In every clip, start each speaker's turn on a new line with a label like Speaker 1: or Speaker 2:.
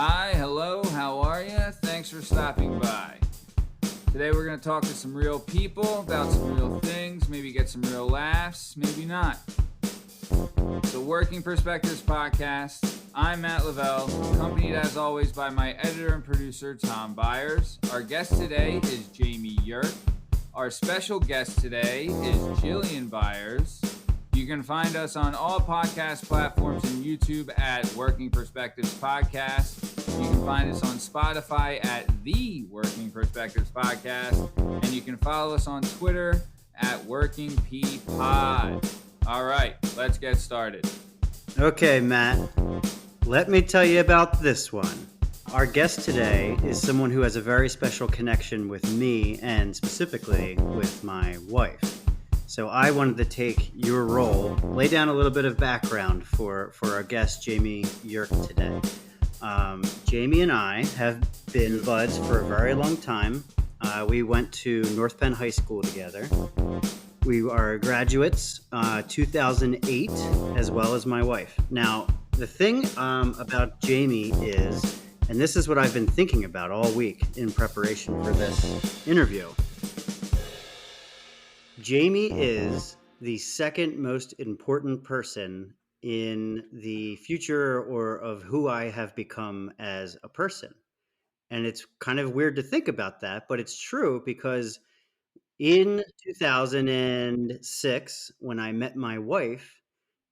Speaker 1: Hi, hello, how are you? Thanks for stopping by. Today we're going to talk to some real people about some real things, maybe get some real laughs, maybe not. The Working Perspectives Podcast. I'm Matt Lavelle, accompanied as always by my editor and producer, Tom Byers. Our guest today is Jamie Yerk. Our special guest today is Jillian Byers. You can find us on all podcast platforms and YouTube at Working Perspectives Podcast. You can find us on Spotify at The Working Perspectives Podcast. And you can follow us on Twitter at Working P Pod. All right, let's get started.
Speaker 2: Okay, Matt, let me tell you about this one. Our guest today is someone who has a very special connection with me and specifically with my wife. So I wanted to take your role, lay down a little bit of background for our guest, Jamie Yerk, today. Jamie and I have been buds for a very long time. We went to North Penn High School together. We are graduates, 2008, as well as my wife. Now, the thing about Jamie is, and this is what I've been thinking about all week in preparation for this interview, Jamie is the second most important person in the future or of who I have become as a person. And it's kind of weird to think about that, but it's true because in 2006, when I met my wife,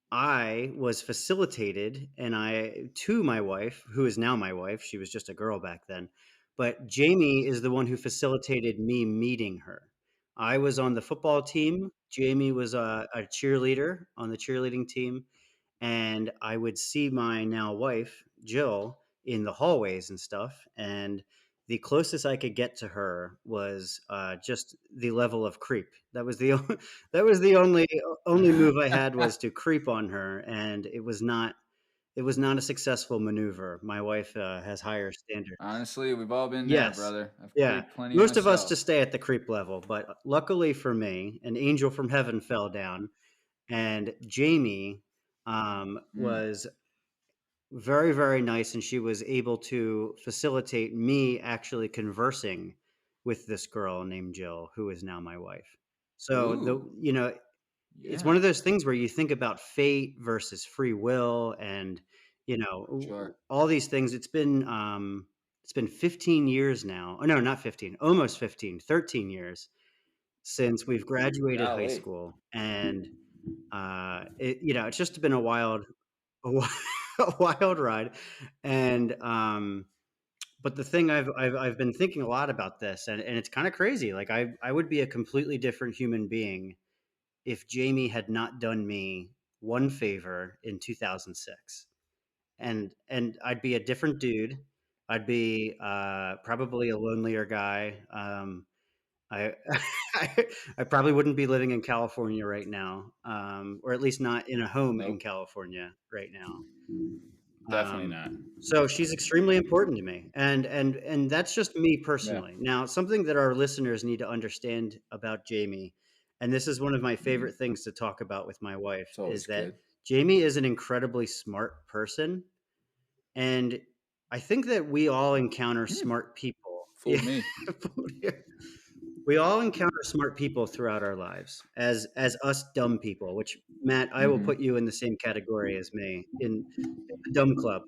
Speaker 2: I was facilitated to my wife, who is now my wife. She was just a girl back then. But Jamie is the one who facilitated me meeting her. I was on the football team. Jamie was a cheerleader on the cheerleading team. And I would see my now wife, Jill, in the hallways and stuff. And the closest I could get to her was just the level of creep. That was the only move I had was to creep on her, and it was not a successful maneuver. My wife has higher standards.
Speaker 1: Honestly, we've all been there,
Speaker 2: Yes,
Speaker 1: brother. I've
Speaker 2: yeah.
Speaker 1: creeped plenty
Speaker 2: Most of us
Speaker 1: myself.
Speaker 2: just stay at the creep level, but luckily for me, an angel from heaven fell down, and Jamie was very, very nice, and she was able to facilitate me actually conversing with this girl named Jill, who is now my wife. So
Speaker 1: Ooh,
Speaker 2: it's one
Speaker 1: yeah,
Speaker 2: of those things where you think about fate versus free will, and
Speaker 1: sure.
Speaker 2: all these things. It's been 15 years now. Oh no, not 15, almost 15, 13 years since we've graduated high
Speaker 1: Golly.
Speaker 2: school, and it's just been a wi- a wild ride. And but the thing I've been thinking a lot about this, and it's kind of crazy. Like I would be a completely different human being if Jamie had not done me one favor in 2006. And I'd be a different dude. I'd be probably a lonelier guy. I, I probably wouldn't be living in California right now, or at least not in a home in
Speaker 1: Nope,
Speaker 2: California right now.
Speaker 1: definitely not.
Speaker 2: So she's extremely important to me, and that's just me
Speaker 1: Yeah,
Speaker 2: personally. Now, something that our listeners need to understand about Jamie, and this is one of my favorite things to talk about with my wife,
Speaker 1: it's
Speaker 2: is
Speaker 1: always
Speaker 2: that
Speaker 1: good.
Speaker 2: Jamie is an incredibly smart person, and I think that we all encounter smart people. Yeah.
Speaker 1: Fooled me.
Speaker 2: We all encounter smart people throughout our lives as us dumb people, which Matt, I will put
Speaker 1: Mm-hmm.
Speaker 2: you in the same category as me in the dumb club,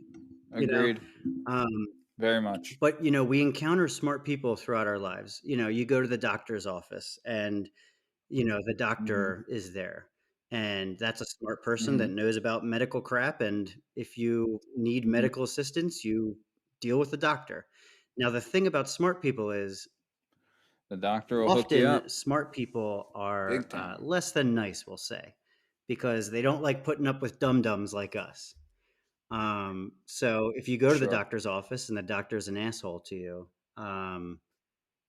Speaker 2: you know.
Speaker 1: Agreed.
Speaker 2: Um,
Speaker 1: Very much.
Speaker 2: but we encounter smart people throughout our lives. You go to the doctor's office, and the
Speaker 1: Mm-hmm.
Speaker 2: doctor is there, and that's a smart person
Speaker 1: Mm-hmm.
Speaker 2: that knows about medical crap, and if you need
Speaker 1: Mm-hmm.
Speaker 2: medical assistance, you deal with the doctor. Now, the thing about smart people is
Speaker 1: The doctor will hook you
Speaker 2: often
Speaker 1: up
Speaker 2: smart people are
Speaker 1: big time.
Speaker 2: less than nice, we'll say, because they don't like putting up with dum-dums like us. So if you go to the
Speaker 1: Sure.
Speaker 2: doctor's office and the doctor's an asshole to you, um,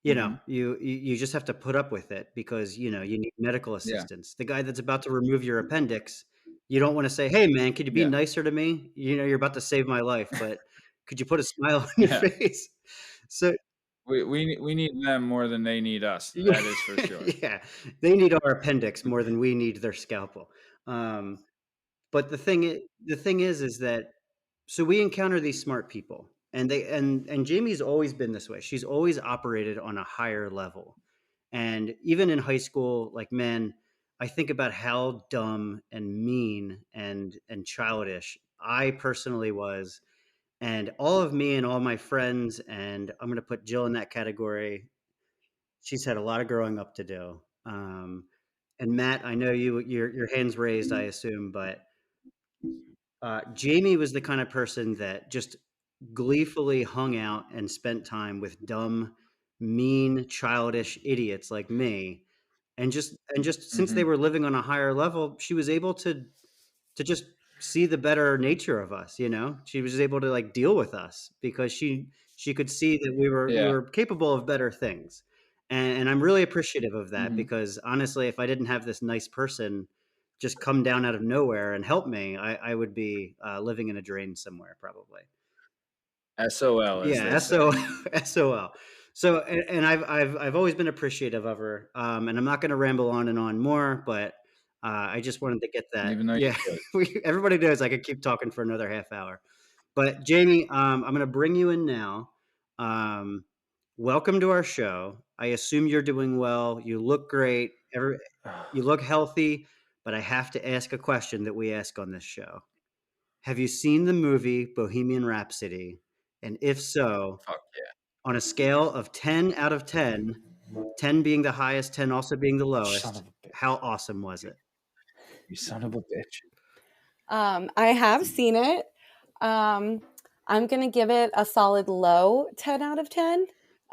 Speaker 1: Mm-hmm.
Speaker 2: you just have to put up with it because you need medical
Speaker 1: Yeah.
Speaker 2: assistance. The guy that's about to remove your appendix, you don't want to say, "Hey, man, could you be
Speaker 1: Yeah.
Speaker 2: nicer to me? You're about to save my life, but could you put a smile on your
Speaker 1: Yeah.
Speaker 2: face?" So
Speaker 1: We need them more than they need us.
Speaker 2: yeah,
Speaker 1: That is for sure.
Speaker 2: yeah, they need our appendix more than we need their scalpel. Um, but the thing is that so we encounter these smart people, And Jamie's always been this way. She's always operated on a higher level. And even in high school, like, man, I think about how dumb and mean and childish I personally was. And all of me and all my friends, and I'm going to put Jill in that category. She's had a lot of growing up to do. And Matt, I know your hands raised, I assume, but Jamie was the kind of person that just gleefully hung out and spent time with dumb, mean, childish idiots like me. And just since they
Speaker 1: Mm-hmm.
Speaker 2: were living on a higher level, she was able to just see the better nature of us, you know? She was able to like deal with us because she could see that we
Speaker 1: Yeah.
Speaker 2: were capable of better things. And I'm really appreciative of that
Speaker 1: Mm-hmm.
Speaker 2: because honestly, if I didn't have this nice person just come down out of nowhere and help me, I would be living in a drain somewhere probably.
Speaker 1: SOL, as they
Speaker 2: Yeah,
Speaker 1: say.
Speaker 2: SOL. So, and I've always been appreciative of her, and I'm not going to ramble on and on more, but I just wanted to get that.
Speaker 1: Even though you
Speaker 2: Yeah,
Speaker 1: could.
Speaker 2: everybody knows I could keep talking for another half hour. But Jamie, I'm going to bring you in now. Um, Welcome to our show. I assume you're doing well. You look great. You look healthy. But I have to ask a question that we ask on this show. Have you seen the movie Bohemian Rhapsody? And if so,
Speaker 1: Fuck yeah.
Speaker 2: on a scale of 10 out of 10, 10 being the highest, 10 also being the
Speaker 1: Son
Speaker 2: lowest,
Speaker 1: of a bitch.
Speaker 2: how awesome was it?
Speaker 1: You son of a bitch.
Speaker 3: I have seen it. I'm going to give it a solid low 10 out of 10.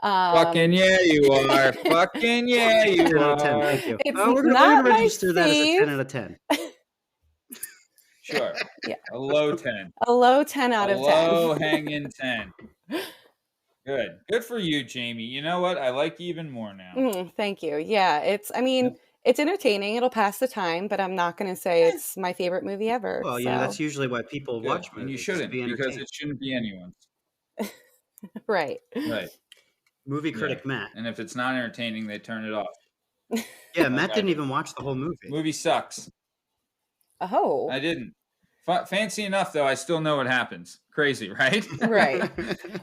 Speaker 1: Fucking yeah, you are. Fucking yeah,
Speaker 2: 10
Speaker 1: you
Speaker 2: out of 10.
Speaker 1: are.
Speaker 2: Thank you.
Speaker 3: It's
Speaker 2: We're going
Speaker 3: not
Speaker 2: to
Speaker 3: my
Speaker 2: register that as a 10
Speaker 3: fave.
Speaker 2: out of 10.
Speaker 1: Sure.
Speaker 3: Yeah.
Speaker 1: A low 10.
Speaker 3: A low 10 out
Speaker 1: A
Speaker 3: of 10.
Speaker 1: low hanging 10. Good. Good for you, Jamie. You know what? I like you even more now.
Speaker 3: Thank you. Yeah, it's entertaining. It'll pass the time, but I'm not going to say it's my favorite movie ever.
Speaker 2: Well,
Speaker 3: so.
Speaker 2: that's usually why people
Speaker 1: Good.
Speaker 2: watch movies.
Speaker 1: And you
Speaker 2: to
Speaker 1: shouldn't,
Speaker 2: be
Speaker 1: because
Speaker 2: entertained.
Speaker 1: it shouldn't be anyone's.
Speaker 3: Right.
Speaker 1: Right.
Speaker 2: Movie critic
Speaker 1: Yeah.
Speaker 2: Matt.
Speaker 1: And if it's not entertaining, they turn it off.
Speaker 2: Yeah, Matt
Speaker 1: I
Speaker 2: didn't
Speaker 1: do.
Speaker 2: even watch the whole movie.
Speaker 1: Movie sucks.
Speaker 3: Oh.
Speaker 1: I didn't. Fancy enough, though, I still know what happens. Crazy, right?
Speaker 3: Right.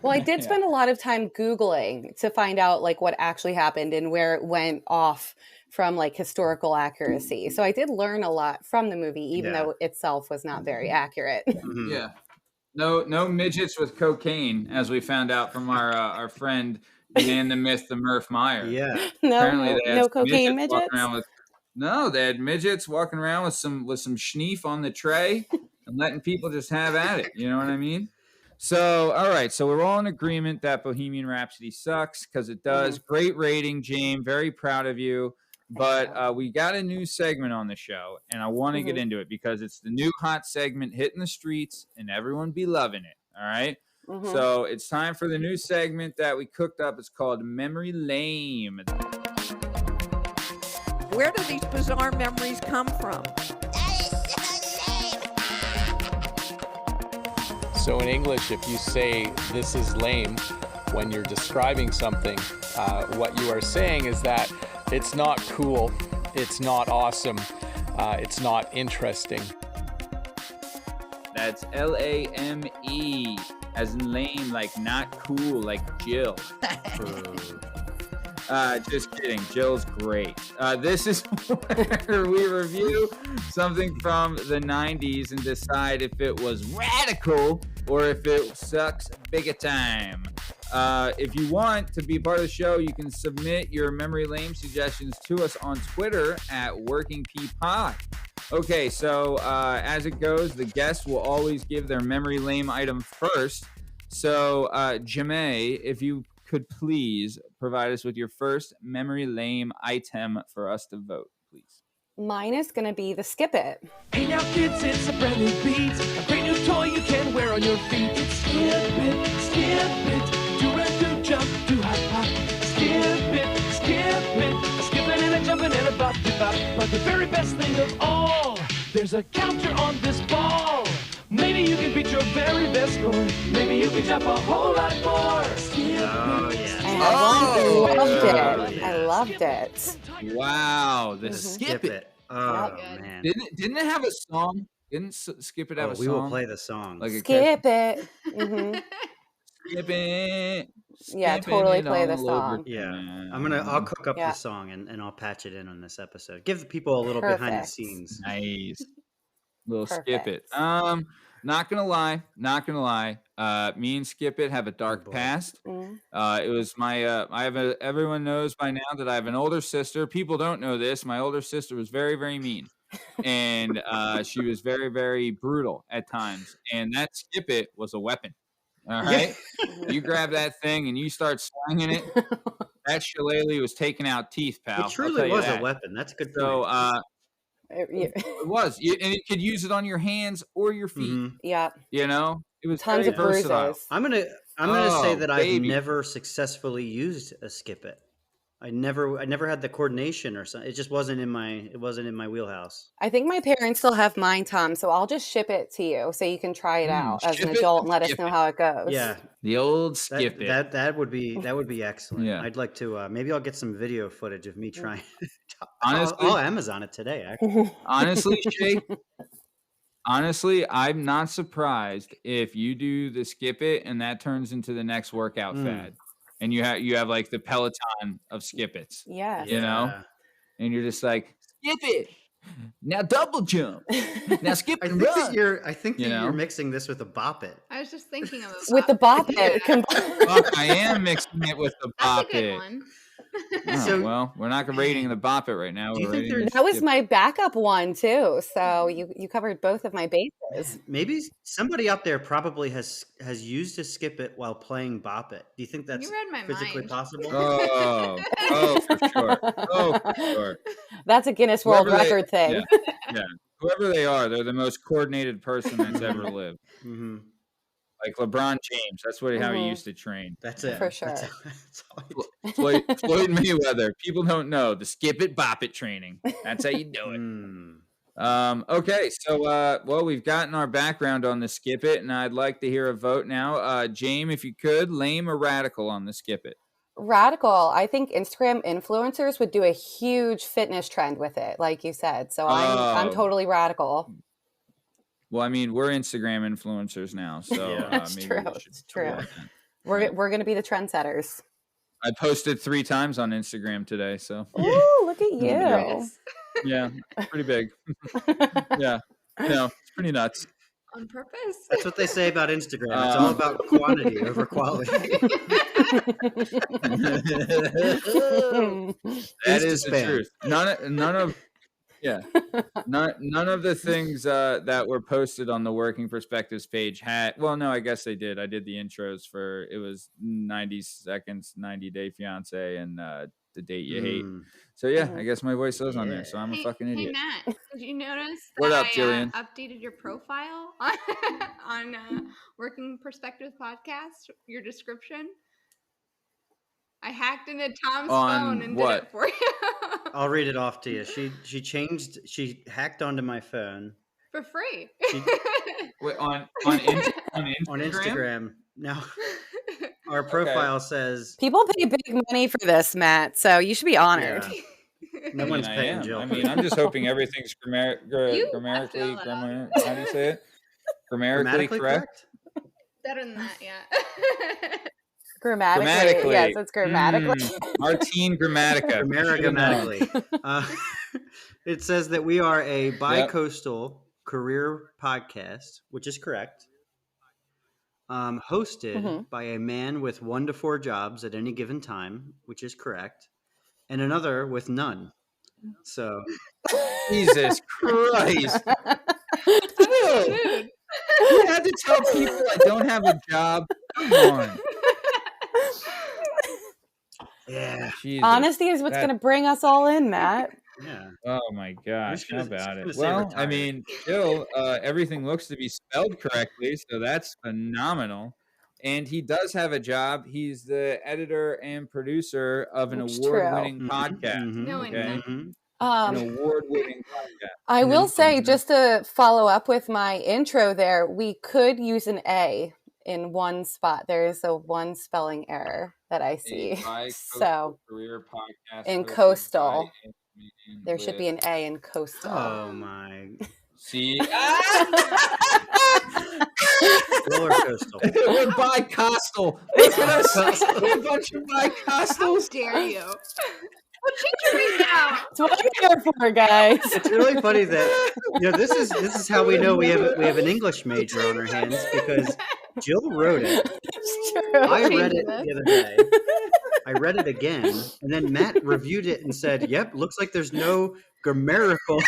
Speaker 3: Well, I did spend a lot of time Googling to find out like what actually happened and where it went off from like historical accuracy. So I did learn a lot from the movie, even though itself was not very accurate.
Speaker 2: Mhm.
Speaker 1: Yeah. No midgets with cocaine, as we found out from our friend, the man, the myth, the Murph Meyer.
Speaker 2: Yeah.
Speaker 1: Apparently they had
Speaker 3: No
Speaker 1: some
Speaker 3: cocaine
Speaker 1: midgets walking
Speaker 3: midgets?
Speaker 1: around with. No, they had midgets walking around with some schneef on the tray and letting people just have at it. You know what I mean? So, all right. So we're all in agreement that Bohemian Rhapsody sucks because it does. Great rating, James. Very proud of you. But we got a new segment on the show, and I want to get into it because it's the new hot segment hitting the streets, and everyone be loving it. All right. So it's time for the new segment that we cooked up. It's called Memory Lame.
Speaker 4: Where do these bizarre memories come from?
Speaker 5: So in English, if you say this is lame when you're describing something, what you are saying is that it's not cool, it's not awesome, it's not interesting.
Speaker 1: That's L-A-M-E, as in lame, like not cool, like Jill. Just kidding. Jill's great. This is where we review something from the 90s and decide if it was radical or if it sucks big a time. If you want to be part of the show, you can submit your Memory Lame suggestions to us on Twitter at WorkingPod. Okay, so as it goes, the guests will always give their Memory Lame item first. So, Jamie, if you could please provide us with your first Memory Lame item for us to vote, please.
Speaker 3: Mine is going to be the Skip It.
Speaker 6: Hey now kids, it's a brand new beat, a great new toy you can wear on your feet. It's skip it, do run, do jump, do hop, hop. Skip it, a skipping and a jumping and a bop, bop. But the very best thing of all, there's a counter on this ball. Maybe you can beat your very best score. Maybe you can jump a whole lot more. Skip it.
Speaker 3: And I loved it.
Speaker 2: Yeah.
Speaker 3: I loved it.
Speaker 1: Wow, the
Speaker 2: Skip it. Oh, man.
Speaker 1: Didn't it have a song? Didn't Skip It have a song?
Speaker 2: We will play the song.
Speaker 1: Like a
Speaker 3: Skip it. Mm-hmm.
Speaker 1: skipping.
Speaker 3: Yeah,
Speaker 1: skipping
Speaker 3: totally
Speaker 1: it
Speaker 3: play the
Speaker 1: all over
Speaker 3: song.
Speaker 2: Yeah.
Speaker 1: town.
Speaker 2: I'll cook up
Speaker 3: Yeah.
Speaker 2: the song and I'll patch it in on this episode. Give the people a little behind the
Speaker 3: Perfect.
Speaker 2: scenes.
Speaker 1: Nice. Little Skip It.
Speaker 3: Perfect.
Speaker 1: Not gonna lie. Me and Skip It have a dark
Speaker 2: boy.
Speaker 1: past.
Speaker 3: Mm.
Speaker 1: It was my everyone knows by now that I have an older sister. People don't know this. My older sister was very, very mean. And she was very, very brutal at times. And that Skip It was a weapon. All right. You grab that thing and you start swinging it. That shillelagh was taking out teeth, pal.
Speaker 2: It truly was a weapon. That's a good point.
Speaker 1: So it was. And it could use it on your hands or your feet.
Speaker 3: Yeah.
Speaker 1: You know? It was
Speaker 3: Tons
Speaker 1: very
Speaker 3: of
Speaker 1: versatile.
Speaker 3: bruises.
Speaker 2: I'm gonna say that I've
Speaker 1: baby.
Speaker 2: never successfully used a Skip It. I never had the coordination or something. It just wasn't in my wheelhouse.
Speaker 3: I think my parents still have mine, Tom, so I'll just ship it to you so you can try it out as an
Speaker 1: ship it
Speaker 3: adult
Speaker 1: and
Speaker 3: and let us
Speaker 1: skip
Speaker 3: know
Speaker 1: it.
Speaker 3: how it goes.
Speaker 2: Yeah,
Speaker 1: The old Skip It.
Speaker 2: that would be excellent.
Speaker 1: Yeah.
Speaker 2: I'd like to. Maybe I'll get some video footage of me trying.
Speaker 1: Honestly-
Speaker 2: I'll Amazon it today. Actually.
Speaker 1: Honestly, Shay, I'm not surprised if you do the Skip It and that turns into the next workout fad. And you have like the Peloton of Skip It's.
Speaker 3: Yes.
Speaker 1: You know? And you're just like, skip it. Now double jump. Now skip
Speaker 2: I
Speaker 1: and
Speaker 2: think
Speaker 1: run.
Speaker 2: that
Speaker 1: You know?
Speaker 2: you're mixing this with a Bop It.
Speaker 7: I was just thinking of a
Speaker 3: With the bop
Speaker 7: Yeah.
Speaker 3: it.
Speaker 1: Fuck, I am mixing it with the
Speaker 7: That's a
Speaker 1: Bop
Speaker 7: good
Speaker 1: It.
Speaker 7: one.
Speaker 1: Oh,
Speaker 2: So-
Speaker 1: well, we're not rating the Bop It right now.
Speaker 2: Do you
Speaker 1: We're
Speaker 2: think
Speaker 1: rating
Speaker 2: there's-
Speaker 1: the
Speaker 3: That was
Speaker 1: Skip
Speaker 3: my backup one too. So you covered both of my bases.
Speaker 2: Maybe somebody out there probably has used a Skip It while playing Bop It. Do you think that's
Speaker 7: You read my
Speaker 2: physically
Speaker 7: mind.
Speaker 2: possible?
Speaker 1: Oh, for sure. Oh, for sure.
Speaker 3: That's a Guinness World
Speaker 1: Whoever they-
Speaker 3: Record thing.
Speaker 1: Yeah. Whoever they are, they're the most coordinated person that's ever lived.
Speaker 2: hmm
Speaker 1: Like LeBron James. That's how he
Speaker 3: Mhm.
Speaker 1: used to train.
Speaker 2: That's it.
Speaker 3: For sure.
Speaker 2: That's all I
Speaker 1: Floyd Mayweather. People don't know the skip it, bop it training. That's how you do it. Okay, so well, we've gotten our background on the skip it, and I'd like to hear a vote now. James, if you could, lame or radical on the skip it.
Speaker 3: Radical. I think Instagram influencers would do a huge fitness trend with it, like you said. So I'm
Speaker 1: Oh.
Speaker 3: totally radical.
Speaker 1: Well, I mean, we're Instagram influencers now, so
Speaker 2: Yeah.
Speaker 3: That's
Speaker 1: maybe
Speaker 3: true.
Speaker 1: we should
Speaker 3: It's true.
Speaker 1: do that.
Speaker 3: We're going to be the trendsetters.
Speaker 1: I posted 3 times on Instagram today, so
Speaker 3: Ooh, look at you.
Speaker 7: Yes.
Speaker 1: yeah, pretty big. Yeah, it's pretty nuts.
Speaker 7: On purpose.
Speaker 2: That's what they say about Instagram. It's all about quantity over quality.
Speaker 1: That is the
Speaker 2: Insta-spam.
Speaker 1: truth. None of the things that were posted on the Working Perspectives page had. Well, no, I guess they did. I did the intros for it was 90 seconds, 90-day fiance, and the date you hate. So yeah, I guess my voice was on there. So I'm a fucking
Speaker 7: Hey
Speaker 1: idiot.
Speaker 7: Matt, did you notice that
Speaker 1: What up,
Speaker 7: I
Speaker 1: Jillian?
Speaker 7: updated your profile on Working Perspective Podcast? Your description. I hacked into Tom's
Speaker 1: On
Speaker 7: phone and
Speaker 1: what?
Speaker 7: did it for you
Speaker 2: I'll read it off to you. She hacked onto my phone
Speaker 7: for free.
Speaker 1: Wait, on Instagram?
Speaker 2: on Instagram. Now our profile says
Speaker 3: People pay big money for this, Matt. So you should be honored.
Speaker 2: yeah, no one's
Speaker 1: I
Speaker 2: paying
Speaker 1: am.
Speaker 2: Jill.
Speaker 1: I mean, I'm just hoping everything's
Speaker 7: You
Speaker 1: grammatically,
Speaker 7: filled that
Speaker 1: how do you say it? Grammatically correct.
Speaker 7: Better than that, yeah.
Speaker 3: Grammatically. Yes, it's grammatically.
Speaker 1: Martine Grammatica.
Speaker 2: Grammatically. It says that we are a bi-coastal career podcast, which is correct. Hosted by a man with 1 to 4 jobs at any given time, which is correct, and another with none. So
Speaker 1: Jesus Christ.
Speaker 7: Dude.
Speaker 1: You had to tell people I don't have a job. Come on.
Speaker 2: yeah,
Speaker 1: Jesus.
Speaker 3: Honesty is what's
Speaker 1: That-
Speaker 3: going to bring us all in, Matt.
Speaker 2: yeah.
Speaker 1: Oh my gosh.
Speaker 2: just
Speaker 1: How
Speaker 2: gonna-
Speaker 1: about
Speaker 2: just
Speaker 1: it?
Speaker 2: gonna say
Speaker 1: Well, I
Speaker 2: retired.
Speaker 1: mean, still, everything looks to be spelled correctly, so that's phenomenal. And he does have a job. He's the editor and producer of an
Speaker 3: That's
Speaker 1: award-winning
Speaker 2: Mhm,
Speaker 1: podcast.
Speaker 2: mhm,
Speaker 7: No,
Speaker 1: Okay.
Speaker 2: mhm.
Speaker 1: An award-winning podcast.
Speaker 3: I will say,
Speaker 1: Mhm.
Speaker 3: just to follow up with my intro there, we could use an A in one spot. There is a one spelling error that I see.
Speaker 1: A bi-coastal
Speaker 3: So
Speaker 1: career podcast
Speaker 3: in
Speaker 1: hosted
Speaker 3: coastal,
Speaker 1: by a comedian
Speaker 3: there should be
Speaker 1: with-
Speaker 3: an A in coastal.
Speaker 2: Oh my!
Speaker 1: See,
Speaker 2: Well, we're Bi-coastal.
Speaker 1: We're bi-costal. Look at us. We're a bunch of
Speaker 7: How
Speaker 1: bi-costals.
Speaker 7: dare you? Well, change your name now.
Speaker 3: That's what I'm here for, guys.
Speaker 2: It's really funny that this is how we know we have an English major on our hands, because Jill wrote it.
Speaker 3: It's true.
Speaker 2: I read
Speaker 7: Changing
Speaker 2: it
Speaker 7: this.
Speaker 2: the other day. I read it again, and then Matt reviewed it and said, "Yep, looks like there's no grammatical."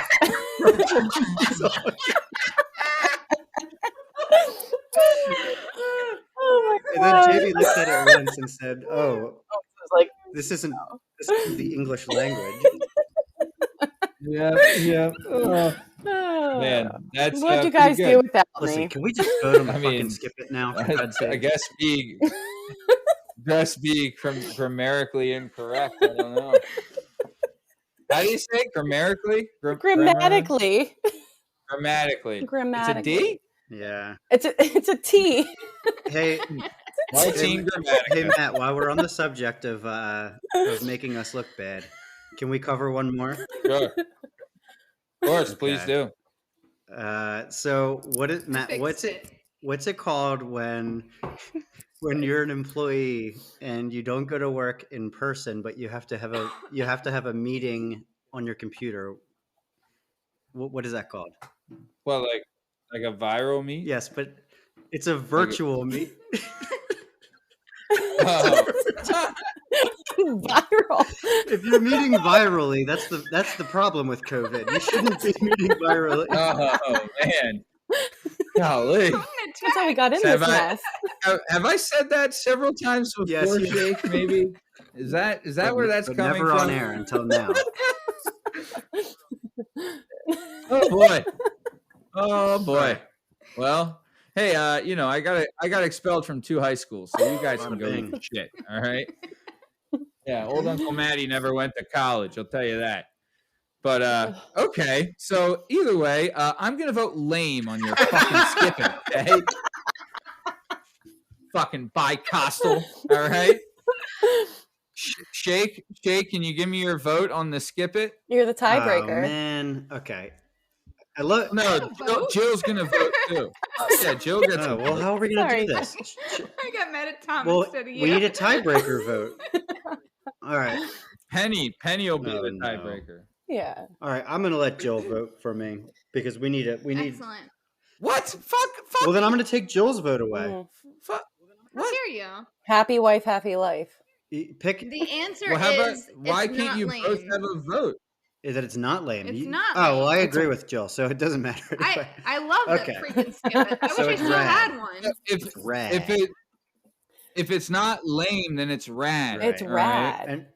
Speaker 3: Oh my
Speaker 2: And
Speaker 3: god.
Speaker 2: then Jamie looked at it once and said, "Oh,
Speaker 3: like,
Speaker 2: this isn't the English language."
Speaker 1: Yeah. Oh,
Speaker 3: oh.
Speaker 1: man, that's
Speaker 3: What'd you
Speaker 1: pretty
Speaker 3: guys
Speaker 1: good.
Speaker 3: do without
Speaker 2: Listen,
Speaker 3: me?
Speaker 2: can we just vote on the
Speaker 1: I
Speaker 2: fucking
Speaker 1: mean,
Speaker 2: skip it now? For God's
Speaker 1: I
Speaker 2: sake?
Speaker 1: guess be grammatically incorrect. I don't know. How do you say it? Grammatically?
Speaker 3: Grammatically.
Speaker 1: Grammatically. It's a
Speaker 3: Grammatically.
Speaker 1: D?
Speaker 2: Yeah.
Speaker 3: It's a T.
Speaker 2: Hey,
Speaker 1: Martine Grammatica.
Speaker 2: hey, Matt. While we're on the subject of making us look bad, can we cover one more?
Speaker 1: Sure. Of course, please
Speaker 2: Okay.
Speaker 1: do.
Speaker 2: So what is Matt?
Speaker 7: Fixed
Speaker 2: What's it called when you're an employee and you don't go to work in person, but you have to have a meeting on your computer? What is that called?
Speaker 1: Well, like a viral meet?
Speaker 2: Yes, but it's a virtual meet.
Speaker 1: Oh.
Speaker 3: Viral.
Speaker 2: If you're meeting virally, that's the problem with COVID. You shouldn't be meeting virally.
Speaker 1: Oh, man. Golly.
Speaker 3: That's how we got in
Speaker 1: Have
Speaker 3: this
Speaker 1: I-
Speaker 3: mess.
Speaker 1: Have I said that several times before,
Speaker 2: Yes, you-
Speaker 1: Jake? Maybe? Is that where that's
Speaker 2: But
Speaker 1: coming
Speaker 2: never
Speaker 1: from?
Speaker 2: on air until now.
Speaker 1: Oh boy. Oh boy. Well, hey, I got expelled from 2 high schools, so you guys can go
Speaker 2: Bada bing.
Speaker 1: eat shit. All right. Yeah, old Uncle Matty never went to college. I'll tell you that. But okay. So either way, I'm gonna vote lame on your fucking skipping. Okay. Fucking bi-costal. All right. Shake, can you give me your vote on the skip it?
Speaker 3: You're the
Speaker 2: Oh
Speaker 3: tiebreaker.
Speaker 2: man. Okay. I love.
Speaker 1: No, Jill's gonna vote too. Yeah, Jill gets
Speaker 2: Oh,
Speaker 1: a
Speaker 2: well,
Speaker 1: vote.
Speaker 2: how are we gonna
Speaker 3: Sorry.
Speaker 2: do this?
Speaker 7: I got mad at Tom
Speaker 2: Well,
Speaker 7: instead of you.
Speaker 2: we need a tiebreaker vote. All right.
Speaker 1: Penny will be
Speaker 2: Oh,
Speaker 1: the
Speaker 2: no.
Speaker 1: tiebreaker.
Speaker 3: Yeah.
Speaker 2: All right. I'm gonna let Jill vote for me because we need.
Speaker 7: Excellent.
Speaker 1: What? Fuck.
Speaker 2: Well, then I'm gonna take Jill's vote away.
Speaker 3: Mm.
Speaker 1: Fuck.
Speaker 7: How dare you?
Speaker 3: Happy wife, happy life.
Speaker 2: Pick
Speaker 7: The answer
Speaker 1: Well, how about
Speaker 7: is
Speaker 1: why
Speaker 7: it's
Speaker 1: can't
Speaker 7: not
Speaker 1: you
Speaker 7: lame.
Speaker 1: both have a vote?
Speaker 2: that it's not lame.
Speaker 7: It's
Speaker 2: You-
Speaker 7: not
Speaker 2: Oh, well, I
Speaker 7: lame.
Speaker 2: agree with Jill, so it doesn't matter.
Speaker 7: I love
Speaker 2: Okay.
Speaker 7: that freaking skip it. I
Speaker 2: So
Speaker 7: wish I
Speaker 2: it's
Speaker 7: still
Speaker 2: rad.
Speaker 7: had one.
Speaker 2: It's rad.
Speaker 1: If it's not lame, then it's rad.
Speaker 3: It's
Speaker 2: Right.
Speaker 3: rad.
Speaker 2: And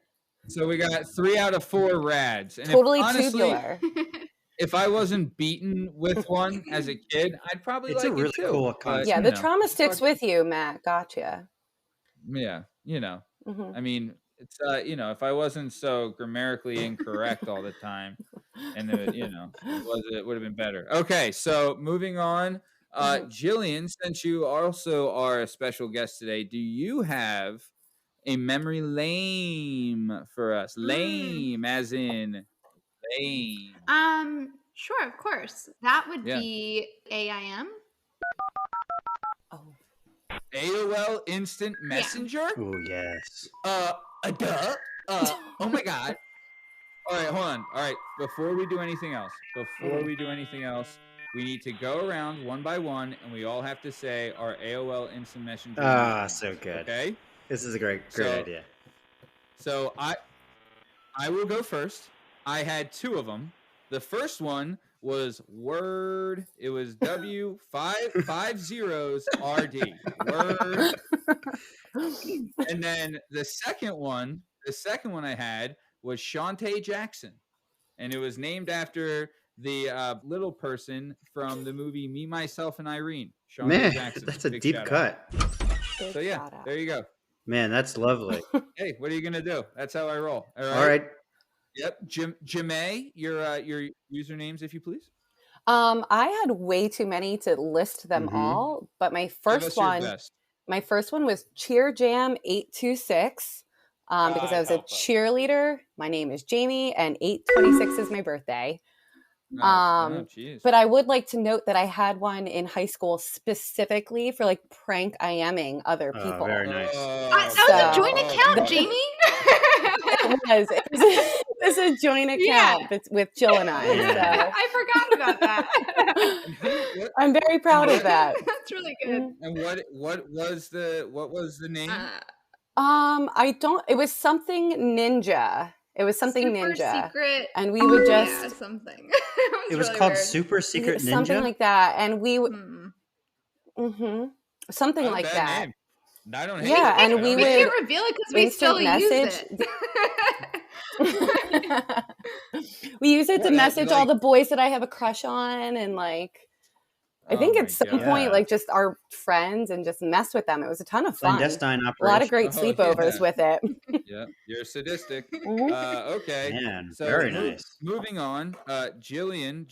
Speaker 1: So we got 3 out of 4 rads. And
Speaker 3: Totally
Speaker 1: honestly,
Speaker 3: tubular.
Speaker 1: if I wasn't beaten with one as a kid, I'd probably
Speaker 2: It's
Speaker 1: like
Speaker 2: a really
Speaker 1: it too.
Speaker 2: cool
Speaker 1: But,
Speaker 2: concept.
Speaker 3: Yeah,
Speaker 1: you
Speaker 3: the
Speaker 1: know,
Speaker 3: trauma sticks with you, Matt. Gotcha.
Speaker 1: Yeah,
Speaker 3: Mhm.
Speaker 1: I mean, it's if I wasn't so grammatically incorrect all the time, and it would have been better. Okay, so moving on, Jillian, since you also are a special guest today, do you have a memory lame for us? Lame, as in lame.
Speaker 7: Sure, of course. That would
Speaker 1: Yeah.
Speaker 7: be AIM.
Speaker 3: Oh.
Speaker 1: AOL Instant Messenger.
Speaker 2: Oh yes.
Speaker 1: Duh. Oh my God. All right, hold on. All right, before we do anything else, we need to go around one by one, and we all have to say our AOL Instant Messenger.
Speaker 2: Ah,
Speaker 1: names,
Speaker 2: so good.
Speaker 1: Okay.
Speaker 2: This is a great
Speaker 1: So-
Speaker 2: idea.
Speaker 1: So I will go first. I had 2 of them. The first one was Word. It was W550RD. Word. And then the second one I had was Shantae Jackson, and it was named after the little person from the movie Me, Myself, and Irene. Shantae
Speaker 2: Man,
Speaker 1: Jackson.
Speaker 2: that's a
Speaker 1: Big
Speaker 2: deep
Speaker 1: shout out.
Speaker 2: cut.
Speaker 3: Big
Speaker 1: So yeah,
Speaker 3: shout out.
Speaker 1: there you go.
Speaker 2: Man, that's lovely.
Speaker 1: Hey, what are you gonna do? That's how I roll.
Speaker 2: All right.
Speaker 1: Yep. Jamae, your usernames, if you please.
Speaker 3: I had way too many to list them
Speaker 2: Mhm.
Speaker 3: all, but my
Speaker 1: Give
Speaker 3: first
Speaker 1: us your
Speaker 3: one
Speaker 1: best.
Speaker 3: was CheerJam826 because I was a
Speaker 1: help us.
Speaker 3: cheerleader. My name is Jamie, and 826 is my birthday.
Speaker 1: Jeez.
Speaker 3: But I would like to note that I had one in high school specifically for like prank IMing other people.
Speaker 2: Oh, very nice.
Speaker 7: That was a joint account, Jamie.
Speaker 3: It was a joint account with Jill and I.
Speaker 2: Yeah.
Speaker 3: So.
Speaker 7: I forgot about that.
Speaker 3: I'm very proud of that.
Speaker 7: That's really good.
Speaker 1: And what was the name?
Speaker 3: It was something ninja. It was something
Speaker 7: Super
Speaker 3: ninja.
Speaker 7: Secret.
Speaker 3: And we would just
Speaker 7: Yeah, something.
Speaker 2: It was
Speaker 7: really
Speaker 2: called
Speaker 7: weird.
Speaker 2: Super Secret Ninja.
Speaker 3: Something like that. And we would something
Speaker 1: Not a
Speaker 3: like
Speaker 1: bad
Speaker 3: that.
Speaker 1: name. I don't hate
Speaker 3: Yeah,
Speaker 1: it.
Speaker 3: and
Speaker 1: I
Speaker 3: we
Speaker 1: don't
Speaker 7: We
Speaker 1: hate
Speaker 3: would
Speaker 1: it.
Speaker 7: can't reveal it because we
Speaker 3: instant
Speaker 7: still
Speaker 3: message.
Speaker 7: use it.
Speaker 3: We use it to
Speaker 1: Yeah,
Speaker 3: message
Speaker 1: like-
Speaker 3: all the boys that I have a crush on, and like I think
Speaker 1: Oh
Speaker 3: at
Speaker 1: my
Speaker 3: some
Speaker 1: God.
Speaker 3: point like just our friends and just mess with them. It was a ton of fun.
Speaker 2: Clandestine
Speaker 3: A
Speaker 2: operation.
Speaker 3: lot of great
Speaker 1: Oh,
Speaker 3: sleepovers
Speaker 1: yeah.
Speaker 3: with it.
Speaker 1: Yeah, you're sadistic.
Speaker 3: Mhm.
Speaker 1: Okay.
Speaker 2: Man,
Speaker 1: So
Speaker 2: very nice.
Speaker 1: moving on, Jillian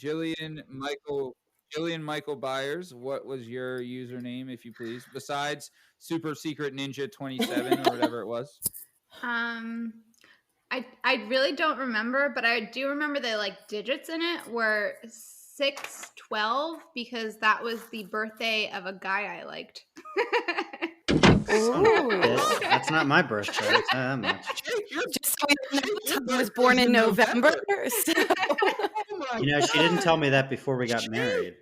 Speaker 1: Michael Byers. What was your username, if you please? Besides Super Secret Ninja 27 or whatever it was.
Speaker 7: I really don't remember, but I do remember the like digits in it were 612 because that was the birthday of a guy I liked.
Speaker 3: Ooh.
Speaker 2: That's not my birthday. I'll tell you that much.
Speaker 3: Just so we know, Tom was born in November. So.
Speaker 2: You know, she didn't tell me that before we got married.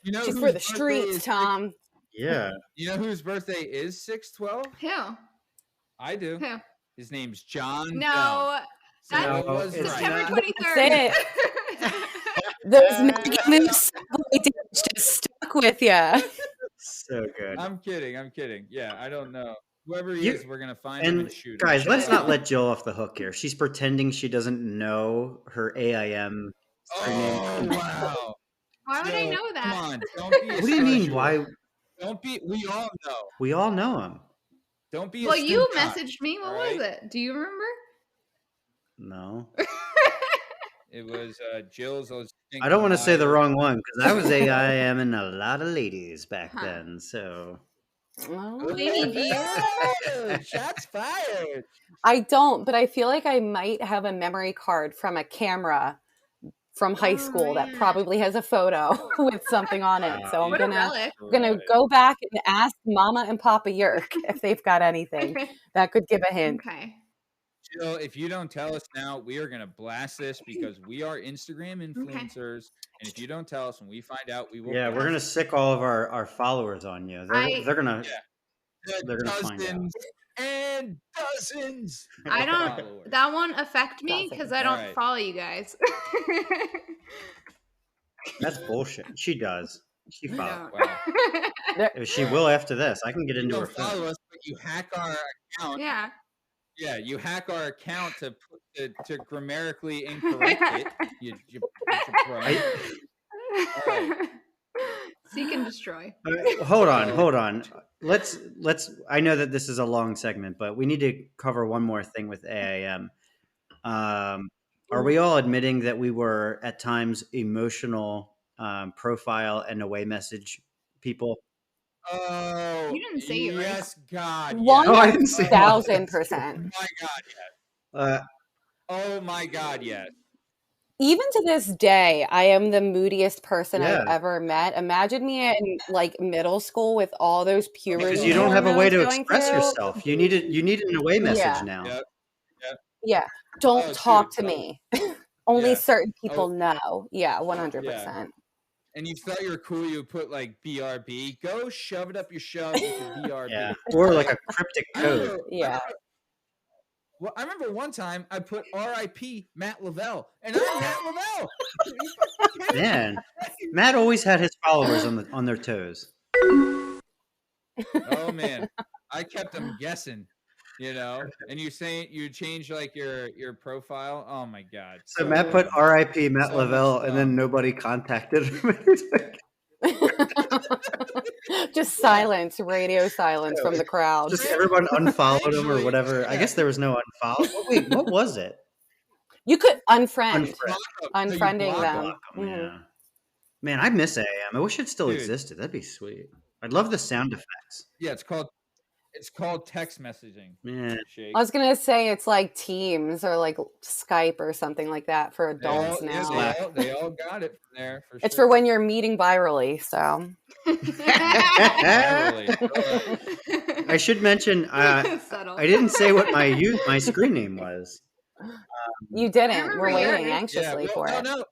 Speaker 1: You know
Speaker 3: She's
Speaker 1: whose
Speaker 3: for the
Speaker 1: birthday
Speaker 3: streets,
Speaker 1: is
Speaker 3: Tom.
Speaker 2: Yeah.
Speaker 1: You know whose birthday is 6/12?
Speaker 7: Who?
Speaker 1: I do.
Speaker 7: Who?
Speaker 1: His name's John. Bell.
Speaker 7: No,
Speaker 1: So
Speaker 7: that's
Speaker 1: it was
Speaker 2: it's
Speaker 1: right.
Speaker 7: September
Speaker 2: not-
Speaker 7: 23rd.
Speaker 3: That's Those Maggie Moose subway dates just stuck with you.
Speaker 2: So good.
Speaker 1: I'm kidding. Yeah, I don't know. Whoever he
Speaker 2: You-
Speaker 1: is, we're gonna find him
Speaker 2: And
Speaker 1: and shoot him.
Speaker 2: guys, let's not let Jill off the hook here. She's pretending she doesn't know her AIM name.
Speaker 1: Oh wow!
Speaker 7: Why would I
Speaker 1: Jill,
Speaker 7: know that?
Speaker 1: Come on, don't be. A
Speaker 2: What do you mean?
Speaker 1: special.
Speaker 2: Why?
Speaker 1: Don't be. We all know.
Speaker 2: We all know him.
Speaker 1: Don't be.
Speaker 7: Well,
Speaker 1: a
Speaker 7: you
Speaker 1: stink cock,
Speaker 7: messaged me. What
Speaker 1: all
Speaker 7: was
Speaker 1: right?
Speaker 7: it? Do you remember?
Speaker 2: No.
Speaker 1: It was Jill's.
Speaker 2: I don't want to say the wrong one because I was AIM and a lot of ladies back
Speaker 7: Huh.
Speaker 2: then. So
Speaker 7: Lady D.
Speaker 1: Shots fired.
Speaker 3: I don't, but I feel like I might have a memory card from a camera from high school that
Speaker 7: yeah.
Speaker 3: probably has a photo with something on it. So I'm
Speaker 7: What a
Speaker 3: gonna
Speaker 7: relic.
Speaker 3: gonna go back and ask Mama and Papa Yerk if they've got anything that could give a hint.
Speaker 7: Okay.
Speaker 1: Jill, if you don't tell us now, we are gonna blast this because we are Instagram influencers, and if you don't tell us when we find out, we will.
Speaker 2: yeah, we're gonna
Speaker 1: blast
Speaker 2: sick all of our followers on you. They're gonna
Speaker 1: the
Speaker 2: they're gonna find out.
Speaker 1: dozens and dozens.
Speaker 7: I
Speaker 1: of
Speaker 7: don't.
Speaker 1: followers.
Speaker 7: That won't affect me because I don't
Speaker 1: Alright.
Speaker 7: follow you guys.
Speaker 2: That's bullshit. She does. She
Speaker 7: I
Speaker 2: follows.
Speaker 7: don't.
Speaker 1: Wow.
Speaker 2: She will after this. I can get
Speaker 1: You
Speaker 2: into her
Speaker 1: don't follow
Speaker 2: phone.
Speaker 1: us, but you hack our account.
Speaker 7: Yeah.
Speaker 1: Yeah, you hack our account to grammatically incorrect it. You pro. Alright.
Speaker 7: Seek and destroy.
Speaker 2: Hold on. Let's. I know that this is a long segment, but we need to cover one more thing with AIM. Are we all admitting that we were at times emotional profile and away message people?
Speaker 1: Oh,
Speaker 7: You didn't say you were.
Speaker 1: yes, God.
Speaker 3: One
Speaker 2: Oh, I
Speaker 1: yes.
Speaker 2: didn't say
Speaker 1: Oh
Speaker 3: 1,000%.
Speaker 1: my God, yes.
Speaker 2: Uh,
Speaker 1: Oh my God, yes.
Speaker 3: Even to this day, I am the moodiest person
Speaker 2: Yeah.
Speaker 3: I've ever met. Imagine me in like middle school with all those puberty.
Speaker 2: because you don't have a way to
Speaker 3: hormones going
Speaker 2: express
Speaker 3: through.
Speaker 2: yourself. You need an away message
Speaker 3: Yeah.
Speaker 2: now.
Speaker 1: Yep.
Speaker 3: Yeah. Don't
Speaker 1: Oh,
Speaker 3: talk
Speaker 1: dude,
Speaker 3: to
Speaker 1: no.
Speaker 3: me. Only
Speaker 1: Yeah.
Speaker 3: certain people know. Yeah, 100%.
Speaker 1: And you thought you were cool, you would put like BRB. Go shove it up your shove with your BRB.
Speaker 2: Yeah, or like a cryptic
Speaker 1: I
Speaker 2: code.
Speaker 1: remember-
Speaker 3: Yeah.
Speaker 1: Well, I remember one time I put RIP Matt Lavelle, and I'm Matt Lavelle.
Speaker 2: Man, Matt always had his followers on their toes.
Speaker 1: Oh man, I kept them guessing, And you saying you changed like your profile. Oh my God.
Speaker 2: So Matt put RIP Matt
Speaker 1: So
Speaker 2: Lavelle,
Speaker 1: much
Speaker 2: and then
Speaker 1: fun.
Speaker 2: nobody contacted him. He's like,
Speaker 3: Just silence, radio silence from the crowd.
Speaker 2: just everyone unfollowed him or whatever. I guess there was no unfollow. Wait, what was it?
Speaker 3: You could unfriend.
Speaker 1: So you
Speaker 3: Unfriending
Speaker 1: block
Speaker 3: them.
Speaker 2: Block 'em,
Speaker 3: Mhm.
Speaker 2: yeah. Man, I miss AM. I wish it still
Speaker 1: Dude.
Speaker 2: existed. That'd be sweet. I'd love the sound effects.
Speaker 1: Yeah, it's called It's called text messaging.
Speaker 2: Yeah.
Speaker 1: Shake.
Speaker 3: I was gonna say it's like Teams or like Skype or something like that for adults now.
Speaker 1: They all got it from there for
Speaker 3: It's
Speaker 1: sure.
Speaker 3: for when you're meeting virally. So
Speaker 2: I should mention,
Speaker 7: Subtle.
Speaker 2: I didn't say what my screen name was.
Speaker 3: you didn't.
Speaker 7: remember
Speaker 3: We're
Speaker 7: you-
Speaker 3: waiting
Speaker 7: yeah,
Speaker 3: anxiously for it.
Speaker 1: No.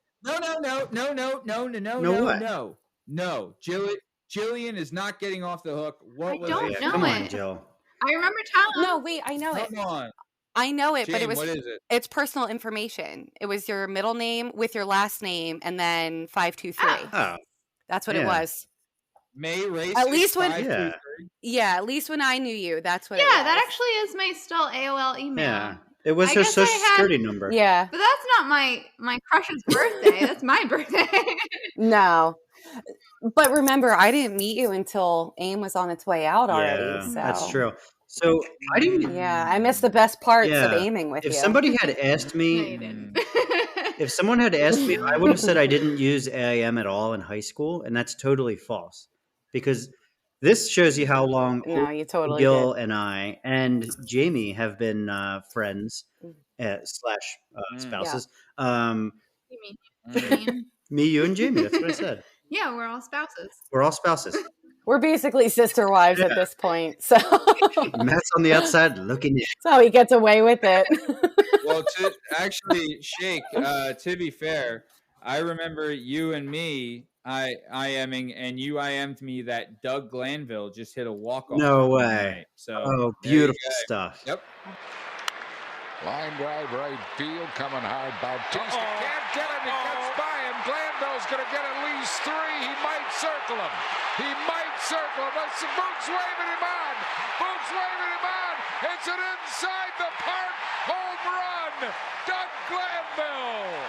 Speaker 1: Jillian is not getting off the hook. What
Speaker 7: I
Speaker 1: was
Speaker 7: don't
Speaker 1: it?
Speaker 7: know
Speaker 2: Come on,
Speaker 7: it.
Speaker 2: Jill.
Speaker 7: I remember telling
Speaker 3: No, wait, I know it.
Speaker 1: Come on.
Speaker 3: I know it, but
Speaker 1: Jane,
Speaker 3: it was
Speaker 1: what is it?
Speaker 3: it's personal information. It was your middle name with your last name and then 523.
Speaker 2: Oh,
Speaker 3: That's what it
Speaker 2: yeah.
Speaker 3: was.
Speaker 1: May Race.
Speaker 3: At least when-
Speaker 2: Yeah.
Speaker 3: Yeah, at least when I knew you, that's what
Speaker 7: Yeah,
Speaker 3: it was.
Speaker 7: that actually is my still AOL email.
Speaker 2: Yeah. It was
Speaker 7: I
Speaker 2: her
Speaker 7: guess I
Speaker 2: social
Speaker 7: had-
Speaker 2: security number.
Speaker 3: Yeah.
Speaker 7: But that's not my crush's birthday. That's my birthday.
Speaker 3: No. But remember, I didn't meet you until AIM was on its way out already.
Speaker 2: Yeah,
Speaker 3: So
Speaker 2: that's true. So I didn't.
Speaker 3: Yeah, I missed the best parts of
Speaker 2: Yeah.
Speaker 3: aiming with
Speaker 2: If
Speaker 3: you.
Speaker 2: somebody had asked
Speaker 7: No,
Speaker 2: me,
Speaker 7: you didn't.
Speaker 2: if someone had asked me, I would have said I didn't use AIM at all in high school, and that's totally false. Because this shows you how long
Speaker 3: No, you totally
Speaker 2: Gil
Speaker 3: did.
Speaker 2: and I and Jamie have been friends / spouses.
Speaker 7: You mean?
Speaker 2: Me, you, and Jamie. That's what I said.
Speaker 7: Yeah, we're all spouses.
Speaker 2: We're all spouses.
Speaker 3: We're basically sister wives at this point. So
Speaker 2: Matt's on the outside looking in.
Speaker 3: that's how he gets away with it.
Speaker 1: Well, actually, Shake, to be fair, I remember you and me IMing, and you IM'd me that Doug Glanville just hit a walk-off.
Speaker 2: No
Speaker 1: one
Speaker 2: way.
Speaker 1: night. So
Speaker 2: Oh,
Speaker 1: there you
Speaker 2: beautiful
Speaker 1: go.
Speaker 2: stuff.
Speaker 1: Yep.
Speaker 8: Line drive right field, coming hard. Bautista can't get him. He gets by him. Glanville's going to get at least 3. He might circle him. But Boot's waving him on. It's an inside the park home run. Doug Glanville.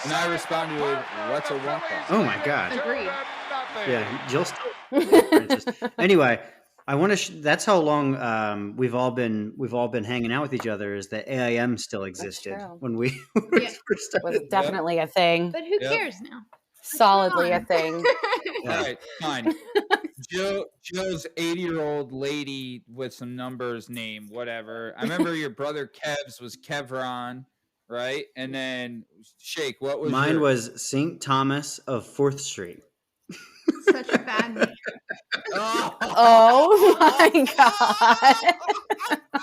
Speaker 1: And I responded with, "What's a walk-off?"
Speaker 2: Oh my God.
Speaker 7: Agreed.
Speaker 2: Yeah, Jill still. Anyway, I want to. That's how long we've all been hanging out with each other. Is that AIM still existed
Speaker 3: true.
Speaker 2: when we
Speaker 7: Yeah.
Speaker 2: first
Speaker 3: Was
Speaker 2: started?
Speaker 3: definitely a thing.
Speaker 7: But who
Speaker 1: Yep.
Speaker 7: cares now?
Speaker 3: Solidly a
Speaker 7: on.
Speaker 3: thing.
Speaker 1: All right, fine. Joe's 80-year-old lady with some numbers name, whatever. I remember your brother Kev's was Kevron, right? And then Shake, what was
Speaker 2: Mine
Speaker 1: yours?
Speaker 2: was St. Thomas of 4th Street.
Speaker 7: Such a bad name.
Speaker 3: Oh my God.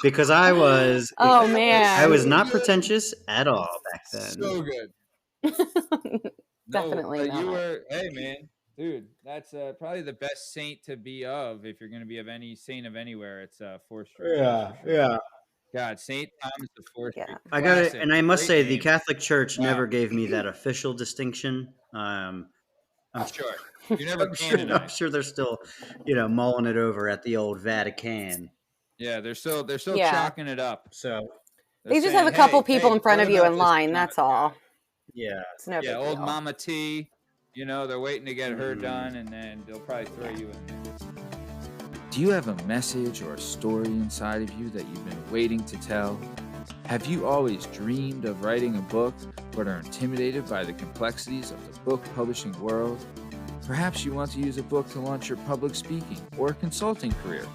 Speaker 2: Because I was
Speaker 3: Oh man.
Speaker 2: I was not pretentious at all back then.
Speaker 1: So good.
Speaker 3: Definitely
Speaker 1: but
Speaker 3: not.
Speaker 1: you were, hey man, dude, that's probably the best saint to be of. If you're going to be of any saint of anywhere, it's 4th Street. that's for sure.
Speaker 2: yeah.
Speaker 1: God, Saint Thomas of 4th
Speaker 3: Yeah.
Speaker 1: Street.
Speaker 2: I got it,
Speaker 1: Classic.
Speaker 2: and I must
Speaker 1: Great
Speaker 2: say the
Speaker 1: name.
Speaker 2: Catholic Church
Speaker 1: Wow.
Speaker 2: never gave me that official distinction. I'm
Speaker 1: Sure. You never
Speaker 2: I'm sure, I'm
Speaker 1: canonized.
Speaker 2: sure they're still, mulling it over at the old Vatican.
Speaker 1: Yeah, they're still
Speaker 3: Yeah.
Speaker 1: chalking it up.
Speaker 2: So
Speaker 3: They just have a couple people in front of you in line. That's all.
Speaker 2: yeah,
Speaker 3: It's no big
Speaker 1: Yeah, old
Speaker 3: deal.
Speaker 1: Mama T. They're waiting to get her done, and then they'll probably throw you in there. Do you have a message or a story inside of you that you've been waiting to tell? Have you always dreamed of writing a book, but are intimidated by the complexities of the book publishing world? Perhaps you want to use a book to launch your public speaking or consulting career.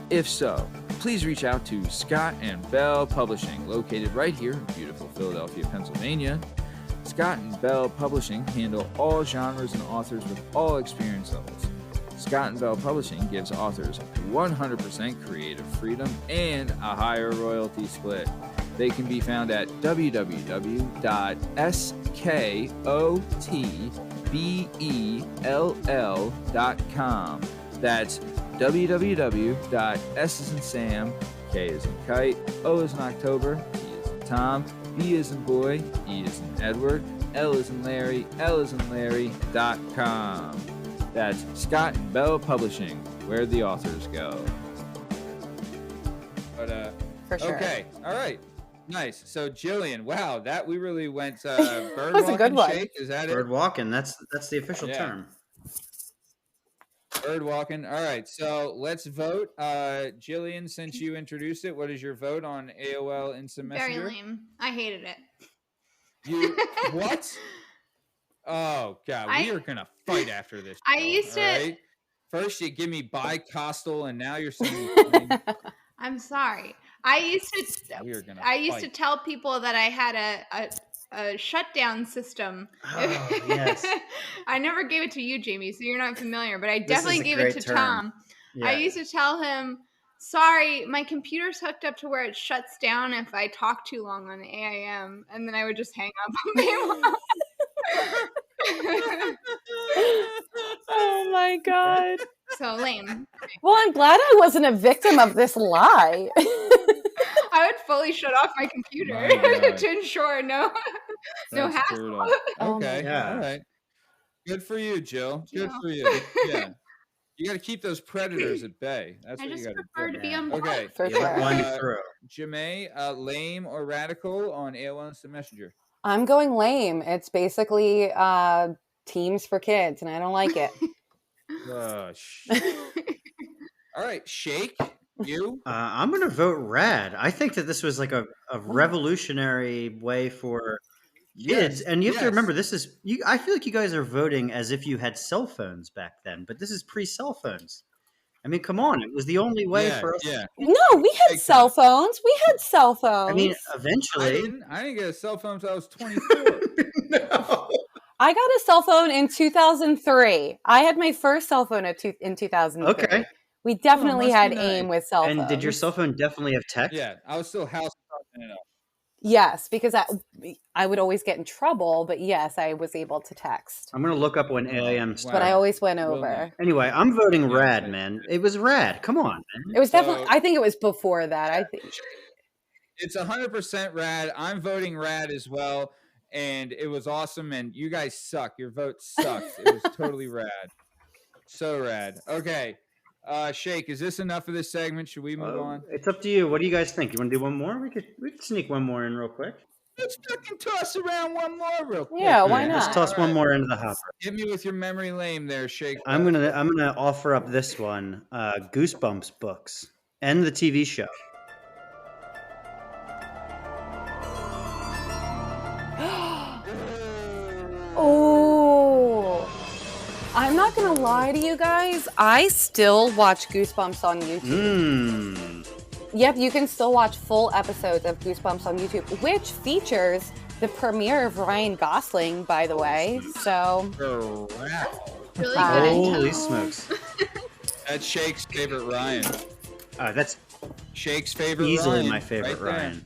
Speaker 1: If so, please reach out to Scott and Bell Publishing, located right here in beautiful Philadelphia, Pennsylvania. Scott and Bell Publishing handle all genres and authors with all experience levels. Scott and Bell Publishing gives authors 100% creative freedom and a higher royalty split. They can be found at www.skotbell.com. That's www.s as in Sam, K as in kite, O as in October, T as in Tom, B as in boy, E as in Edward, L as in Larry, L as in Larry.com. That's Scott and Bell Publishing, where the authors go. But
Speaker 3: For sure.
Speaker 1: okay, all right, nice. So Jillian, wow, that we really went bird
Speaker 3: was a good
Speaker 1: walking
Speaker 3: one.
Speaker 1: Shake. Is that it?
Speaker 2: bird walking. That's the official
Speaker 1: Yeah.
Speaker 2: term.
Speaker 1: Bird walking. All right, so let's vote. Jillian, since you introduced it, what is your vote on AOL Instant
Speaker 7: Very
Speaker 1: Messenger?
Speaker 7: lame. I hated it.
Speaker 1: You what? Oh God, we
Speaker 7: I-
Speaker 1: are gonna fight after this.
Speaker 7: I
Speaker 1: Jill,
Speaker 7: used
Speaker 1: all
Speaker 7: to-
Speaker 1: right? First you give me bi-costal, and now you're saying plain.
Speaker 7: I'm sorry. I used
Speaker 1: We are gonna
Speaker 7: to
Speaker 1: fight.
Speaker 7: tell people that I had a shutdown system.
Speaker 2: Oh, yes.
Speaker 7: I never gave it to you, Jamie, so you're not familiar, but I
Speaker 2: This is
Speaker 7: definitely
Speaker 2: a
Speaker 7: gave it
Speaker 2: great
Speaker 7: to
Speaker 2: term.
Speaker 7: Tom.
Speaker 2: Yeah.
Speaker 7: I used to tell him, sorry, my computer's hooked up to where it shuts down if I talk too long on the AIM, and then I would just hang up on people.
Speaker 3: Oh my God.
Speaker 7: So lame.
Speaker 3: Well, I'm glad I wasn't a victim of this lie.
Speaker 7: I would fully shut off my computer
Speaker 1: My God.
Speaker 7: to ensure no
Speaker 1: That's
Speaker 7: hassle.
Speaker 1: brutal.
Speaker 3: Oh my
Speaker 1: Okay.
Speaker 2: God.
Speaker 1: All right. Good for you, Jill. Good
Speaker 7: Jill.
Speaker 1: for you. Yeah. You got to keep those predators at bay. That's
Speaker 7: I
Speaker 1: what you
Speaker 7: just
Speaker 1: got to
Speaker 7: prefer
Speaker 1: do.
Speaker 7: to be
Speaker 2: Yeah.
Speaker 7: on
Speaker 1: Okay.
Speaker 3: For
Speaker 2: You let
Speaker 3: sure.
Speaker 2: one through.
Speaker 1: Jamae, lame or radical on AOL Instant Messenger?
Speaker 3: I'm going lame. It's basically teams for kids, and I don't like it.
Speaker 1: All right, Shake, you?
Speaker 2: I'm going to vote rad. I think that this was like a revolutionary way for kids. And you have to remember, this is I feel like you guys are voting as if you had cell phones back then, but this is pre-cell phones. I mean, come on. It was the only way for us.
Speaker 1: Yeah.
Speaker 3: No, we had
Speaker 1: Big
Speaker 3: cell
Speaker 1: time.
Speaker 3: phones. We had cell phones.
Speaker 2: I mean,
Speaker 1: I
Speaker 2: eventually.
Speaker 1: didn't get a cell phone until I was 24.
Speaker 2: No.
Speaker 3: I got a cell phone in 2003. I had my first cell phone in 2003.
Speaker 2: Okay.
Speaker 3: We definitely
Speaker 1: must
Speaker 3: had
Speaker 1: be nice.
Speaker 3: AIM with cell phones.
Speaker 2: And did your cell phone definitely have text?
Speaker 1: Yeah, I was still house talking it up.
Speaker 3: Yes, because I would always get in trouble, but yes, I was able to text.
Speaker 2: I'm going to look up when AIM started.
Speaker 3: But I always went
Speaker 1: Real
Speaker 3: over.
Speaker 1: nice.
Speaker 2: Anyway, I'm voting
Speaker 1: Yeah,
Speaker 2: rad,
Speaker 1: right.
Speaker 2: man. It was rad. Come on, man.
Speaker 3: It was
Speaker 1: So-
Speaker 3: definitely, I think it was before that. I think.
Speaker 1: It's 100% rad. I'm voting rad as well, and it was awesome. And you guys suck. Your vote sucks. It was totally rad. So rad. Okay, Shake, is this enough of this segment? Should we move on?
Speaker 2: It's up to you. What do you guys think? You want to do one more? We could sneak one more in real quick.
Speaker 1: Let's fucking toss around one more real quick.
Speaker 3: Yeah, why
Speaker 1: man.
Speaker 3: not?
Speaker 2: Let's toss
Speaker 1: All
Speaker 2: one
Speaker 1: right.
Speaker 2: more into the hopper.
Speaker 1: Hit me with your memory lane there, Shake.
Speaker 2: I'm gonna offer up this one, Goosebumps books and the TV show.
Speaker 3: Oh, I'm not going to lie to you guys. I still watch Goosebumps on YouTube. Yep, you can still watch full episodes of Goosebumps on YouTube, which features the premiere of Ryan Gosling, by the way. So,
Speaker 7: Really
Speaker 3: Hi.
Speaker 7: good
Speaker 2: Holy
Speaker 7: intel.
Speaker 2: smokes!
Speaker 1: That's Shake's favorite Ryan.
Speaker 2: That's
Speaker 1: Shake's favorite
Speaker 2: easily
Speaker 1: Ryan,
Speaker 2: my favorite
Speaker 1: right there.
Speaker 2: Ryan.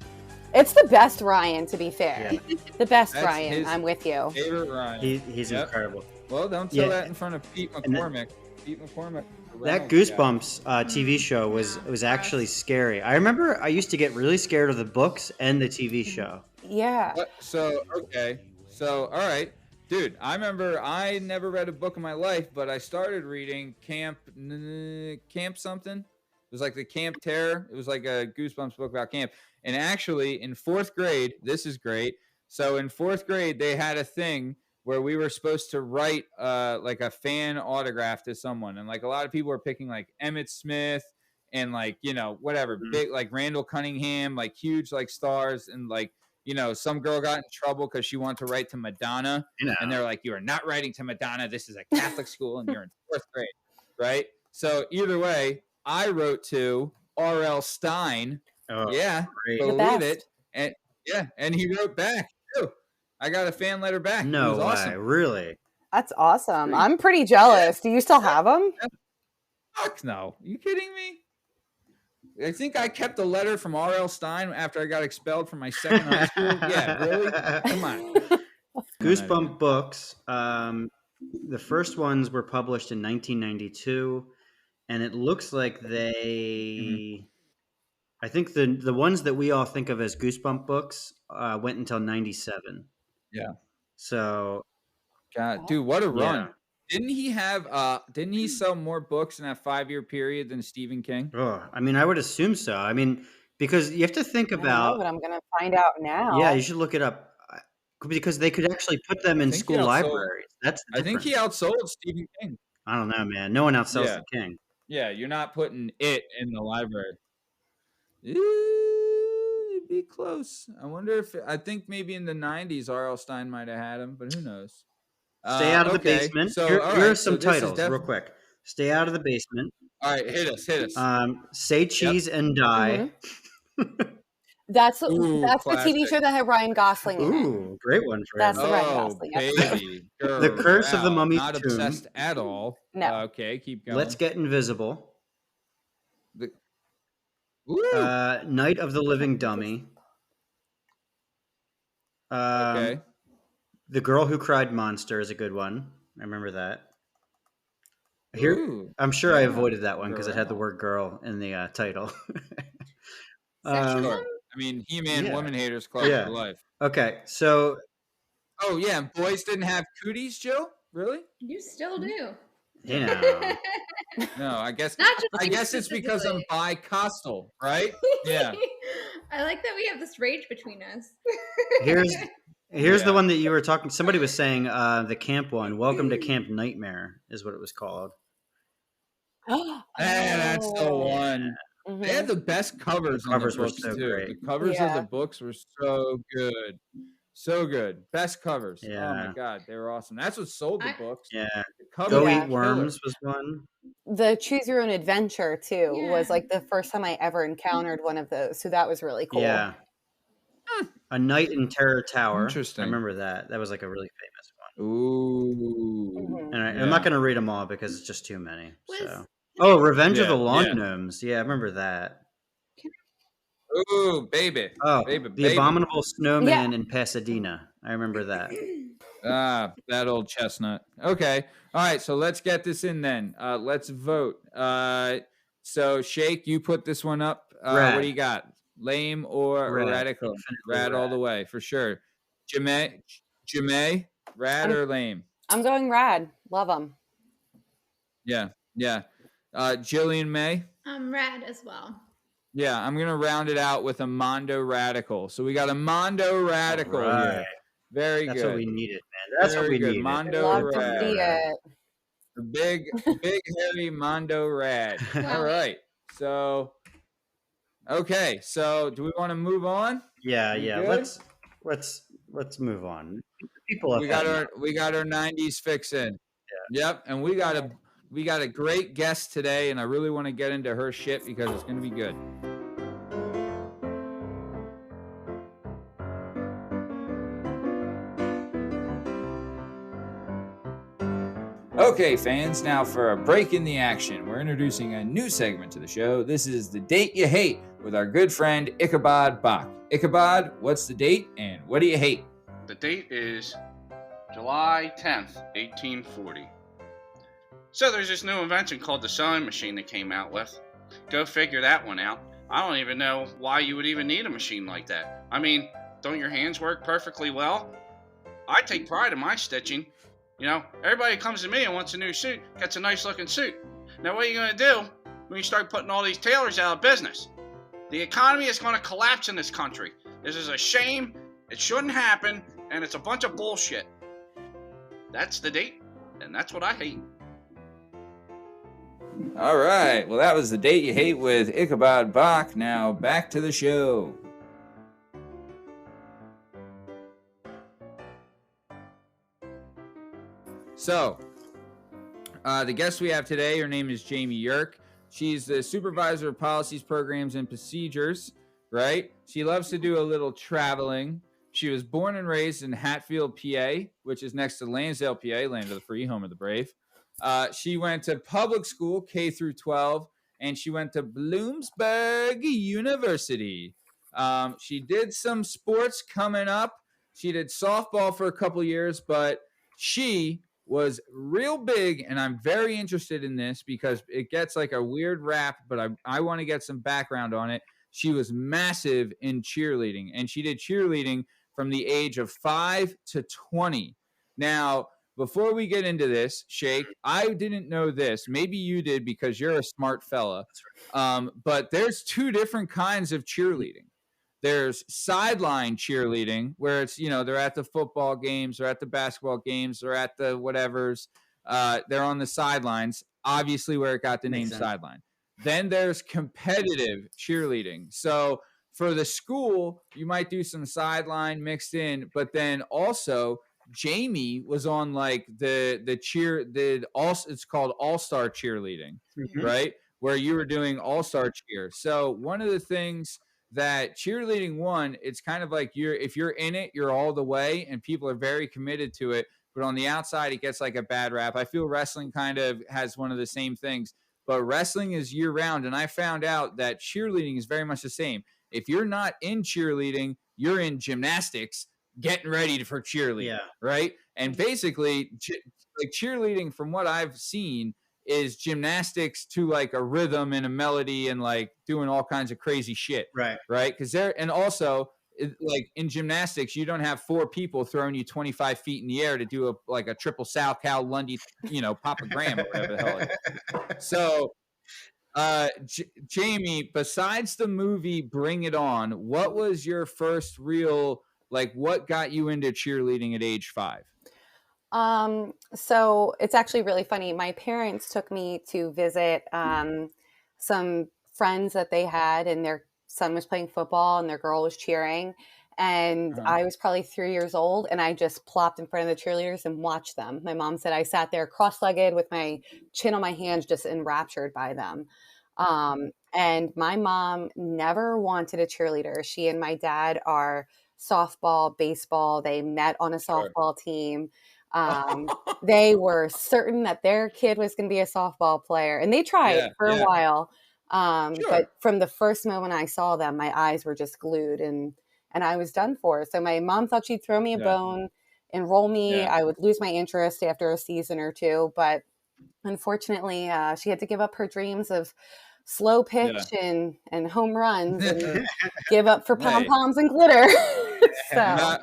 Speaker 3: it's the best Ryan, to be fair.
Speaker 2: Yeah.
Speaker 3: The best
Speaker 1: That's
Speaker 3: Ryan.
Speaker 1: his
Speaker 3: I'm with you.
Speaker 1: Favorite Ryan.
Speaker 2: He's
Speaker 1: Yep.
Speaker 2: incredible.
Speaker 1: Well, don't tell
Speaker 2: Yeah.
Speaker 1: that in front of Pete
Speaker 2: And that-
Speaker 1: McCormick. Pete McCormick.
Speaker 2: That Goosebumps TV show was actually scary. I remember I used to get really scared of the books and the TV show.
Speaker 3: Yeah.
Speaker 1: So, okay. So, all right. Dude, I remember I never read a book in my life, but I started reading Camp something. It was like the Camp Terror. It was like a Goosebumps book about camp. And actually, in 4th grade, this is great. So in 4th grade, they had a thing where we were supposed to write like a fan autograph to someone. And like a lot of people were picking like Emmett Smith and like, you know, whatever, big like Randall Cunningham, like huge like stars. And like, you know, some girl got in trouble because she wanted to write to Madonna.
Speaker 2: You know.
Speaker 1: And they're like, you are not writing to Madonna. This is a Catholic school and you're in 4th grade. Right. So either way, I wrote to R.L. Stein.
Speaker 2: Oh,
Speaker 1: Yeah.
Speaker 2: great.
Speaker 3: The
Speaker 1: Believe
Speaker 3: best.
Speaker 1: it. And yeah. And he wrote back too. I got a fan letter back. It
Speaker 2: No
Speaker 1: was
Speaker 2: way,
Speaker 1: awesome.
Speaker 2: really?
Speaker 3: That's awesome. I'm pretty jealous. Do you still have them?
Speaker 1: Fuck no. Are you kidding me? I think I kept a letter from R.L. Stein after I got expelled from my second high school. Yeah, really? Come on.
Speaker 2: Goosebump books. The first ones were published in 1992, and it looks like they. I think the ones that we all think of as Goosebump books went until 97.
Speaker 1: Yeah.
Speaker 2: So
Speaker 1: God, dude, what a run.
Speaker 2: Yeah.
Speaker 1: Didn't he sell more books in that 5-year period than Stephen King?
Speaker 2: I mean, I would assume so. I mean, because you have to think
Speaker 3: I don't know,
Speaker 2: about.
Speaker 3: but I'm going to find out now.
Speaker 2: Yeah, you should look it up because they could actually put them in
Speaker 1: think he
Speaker 2: school
Speaker 1: outsold-
Speaker 2: libraries. That's the
Speaker 1: I think he
Speaker 2: difference.
Speaker 1: outsold Stephen King.
Speaker 2: I don't know, man. No one outsells
Speaker 1: Yeah.
Speaker 2: the king.
Speaker 1: Yeah, you're not putting it in the library. It'd be close. I wonder if I think maybe in the 90s R.L. Stein might have had him, but who knows?
Speaker 2: Stay out of the
Speaker 1: okay,
Speaker 2: basement.
Speaker 1: So,
Speaker 2: Here
Speaker 1: all
Speaker 2: are
Speaker 1: right,
Speaker 2: some
Speaker 1: so this is
Speaker 2: titles, real quick. Stay out of the basement.
Speaker 1: All right, hit us.
Speaker 2: Say cheese and die.
Speaker 3: That's
Speaker 1: Ooh,
Speaker 3: the TV
Speaker 1: classic.
Speaker 3: show that had Ryan Gosling in it.
Speaker 2: Ooh, great one for
Speaker 3: That's
Speaker 2: him.
Speaker 3: the Ryan
Speaker 1: Oh,
Speaker 3: Gosling episode.
Speaker 1: baby.
Speaker 2: The Curse of the
Speaker 1: Wow,
Speaker 2: Mummy's
Speaker 1: not
Speaker 2: Tomb.
Speaker 1: obsessed at all.
Speaker 3: No.
Speaker 1: Okay, keep going.
Speaker 2: Let's Get Invisible.
Speaker 1: Ooh.
Speaker 2: Night of the Living Dummy.
Speaker 1: Okay.
Speaker 2: The Girl Who Cried Monster is a good one. I remember that. Here,
Speaker 1: Ooh.
Speaker 2: I'm sure I
Speaker 1: Yeah.
Speaker 2: avoided that one because it had the word "girl" in the title.
Speaker 1: Sure. I mean, He-Man
Speaker 2: yeah.
Speaker 1: Woman Haters Club
Speaker 2: Yeah.
Speaker 1: for life.
Speaker 2: Okay, so
Speaker 1: Oh yeah, and boys didn't have cooties, Jill? Really?
Speaker 7: You still do.
Speaker 2: you know,
Speaker 1: No, I guess
Speaker 7: Not just
Speaker 1: I
Speaker 7: you
Speaker 1: guess it's because I'm
Speaker 7: specifically.
Speaker 1: bi-coastal, right? Yeah.
Speaker 7: I like that we have this rage between us.
Speaker 2: here's the
Speaker 1: Yeah.
Speaker 2: one that you were talking. Somebody was saying the camp one. Welcome to Camp Nightmare is what it was called.
Speaker 1: That's the one.
Speaker 3: Mhm.
Speaker 1: They had the best covers on the
Speaker 2: Covers were
Speaker 1: books
Speaker 2: so
Speaker 1: too.
Speaker 2: great.
Speaker 1: The covers of
Speaker 3: Yeah.
Speaker 1: the books were so good. So good. Best covers. Oh my
Speaker 2: Yeah.
Speaker 1: god, they were awesome. That's what sold the books.
Speaker 2: Yeah,
Speaker 1: The covers
Speaker 2: Go
Speaker 1: were
Speaker 3: Yeah.
Speaker 2: Eat Worms
Speaker 1: killer.
Speaker 2: was one.
Speaker 3: The Choose Your Own Adventure too was
Speaker 7: Yeah.
Speaker 3: like the first time I ever encountered one of those. So that was really cool.
Speaker 2: Yeah, A Night in Terror Tower.
Speaker 1: Interesting.
Speaker 2: I remember that. That was like a really famous one.
Speaker 1: Ooh.
Speaker 3: Mhm.
Speaker 2: And I'm not going to read them all because it's just too many.
Speaker 7: Was-
Speaker 2: So. Oh, Revenge of
Speaker 1: Yeah,
Speaker 2: the Lawn
Speaker 1: yeah.
Speaker 2: Gnomes. Yeah, I remember that.
Speaker 1: Ooh, baby.
Speaker 2: Oh,
Speaker 1: Baby,
Speaker 2: The
Speaker 1: baby.
Speaker 2: Abominable Snowman in Pasadena. I remember that.
Speaker 1: Ah, that old chestnut. Okay. All right. So let's get this in then. Let's vote. So Shake, you put this one up. What
Speaker 2: Rad.
Speaker 1: do you got? Lame or
Speaker 2: Rad.
Speaker 1: radical?
Speaker 2: Infinitely
Speaker 1: Rad all
Speaker 2: rad.
Speaker 1: the way for sure. Jamae, rad or lame?
Speaker 3: I'm going rad. Love them.
Speaker 1: Yeah. Jillian May.
Speaker 7: I'm rad as well.
Speaker 1: Yeah, I'm gonna round it out with a Mondo Radical. So we got a Mondo Radical here.
Speaker 2: Right.
Speaker 1: Very
Speaker 2: That's
Speaker 1: good.
Speaker 2: what we needed, man. That's what
Speaker 1: Very
Speaker 2: we
Speaker 1: good.
Speaker 2: needed.
Speaker 1: Mondo
Speaker 3: Love to
Speaker 1: Rad.
Speaker 3: see it.
Speaker 1: The big hairy Mondo Rad. All right. So, okay. So, do we want to move on?
Speaker 2: Yeah,
Speaker 1: We
Speaker 2: yeah.
Speaker 1: good?
Speaker 2: Let's move on. People have
Speaker 1: We
Speaker 2: had
Speaker 1: got our 90s fix in. Yep. And we got a great guest today, and I really want to get into her shit because it's gonna be good. Okay, fans, now for a break in the action. We're introducing a new segment to the show. This is The Date You Hate with our good friend Ichabod Bach. Ichabod, what's the date and what do you hate?
Speaker 9: The date is July 10th, 1840. So there's this new invention called the sewing machine that came out with. Go figure that one out. I don't even know why you would even need a machine like that. I mean, don't your hands work perfectly well? I take pride in my stitching. You know, everybody comes to me and wants a new suit, gets a nice looking suit. Now what are you going to do when you start putting all these tailors out of business? The economy is going to collapse in this country. This is a shame. It shouldn't happen, and it's a bunch of bullshit. That's the date, and that's what I hate.
Speaker 1: All right. Well, that was The Date You Hate with Ichabod Bach. Now back to the show. So, the guest we have today, her name is Jamie Yerk. She's the supervisor of policies, programs, and procedures, right? She loves to do a little traveling. She was born and raised in Hatfield, PA, which is next to Lansdale, PA, land of the free, home of the brave. She went to public school, K through 12, and she went to Bloomsburg University. She did some sports coming up. She did softball for a couple years, but she was real big, and I'm very interested in this because it gets like a weird rap, but I want to get some background on it. She was massive in cheerleading, and she did cheerleading from the age of 5 to 20. Now, before we get into this, Shake, I didn't know this. Maybe you did because you're a smart fella. But there's two different kinds of cheerleading. There's sideline cheerleading where it's, you know, they're at the football games, they're at the basketball games, they're at the whatevers. They're on the sidelines, obviously where it got the name sideline. Then there's competitive cheerleading. So for the school, you might do some sideline mixed in, but then also Jamie was on like it's called All-Star Cheerleading, right? Where you were doing All-Star Cheer. So one of the things that cheerleading it's kind of like if you're in it, you're all the way, and people are very committed to it. But on the outside, it gets like a bad rap. I feel wrestling kind of has one of the same things, but wrestling is year round. And I found out that cheerleading is very much the same. If you're not in cheerleading, you're in gymnastics, getting ready for cheerleading, right? And basically, like cheerleading, from what I've seen, is gymnastics to like a rhythm and a melody and like doing all kinds of crazy shit,
Speaker 2: right?
Speaker 1: Because and also like in gymnastics, you don't have 4 people throwing you 25 feet in the air to do a triple Sal Cal Lundy, Papa Graham or whatever the hell it is. So, Jamie, besides the movie Bring It On, what was your first real, like, what got you into cheerleading at age 5?
Speaker 3: So it's actually really funny. My parents took me to visit some friends that they had, and their son was playing football and their girl was cheering. And I was probably 3 years old, and I just plopped in front of the cheerleaders and watched them. My mom said I sat there cross-legged with my chin on my hands, just enraptured by them. And my mom never wanted a cheerleader. She and my dad are softball, baseball. They met on a softball team. They were certain that their kid was going to be a softball player, and they tried for a while. But from the first moment I saw them, my eyes were just glued, and I was done for. So my mom thought she'd throw me a bone, enroll me. I would lose my interest after a season or two, but unfortunately, she had to give up her dreams of slow pitch and home runs and give up for pom-poms and glitter. So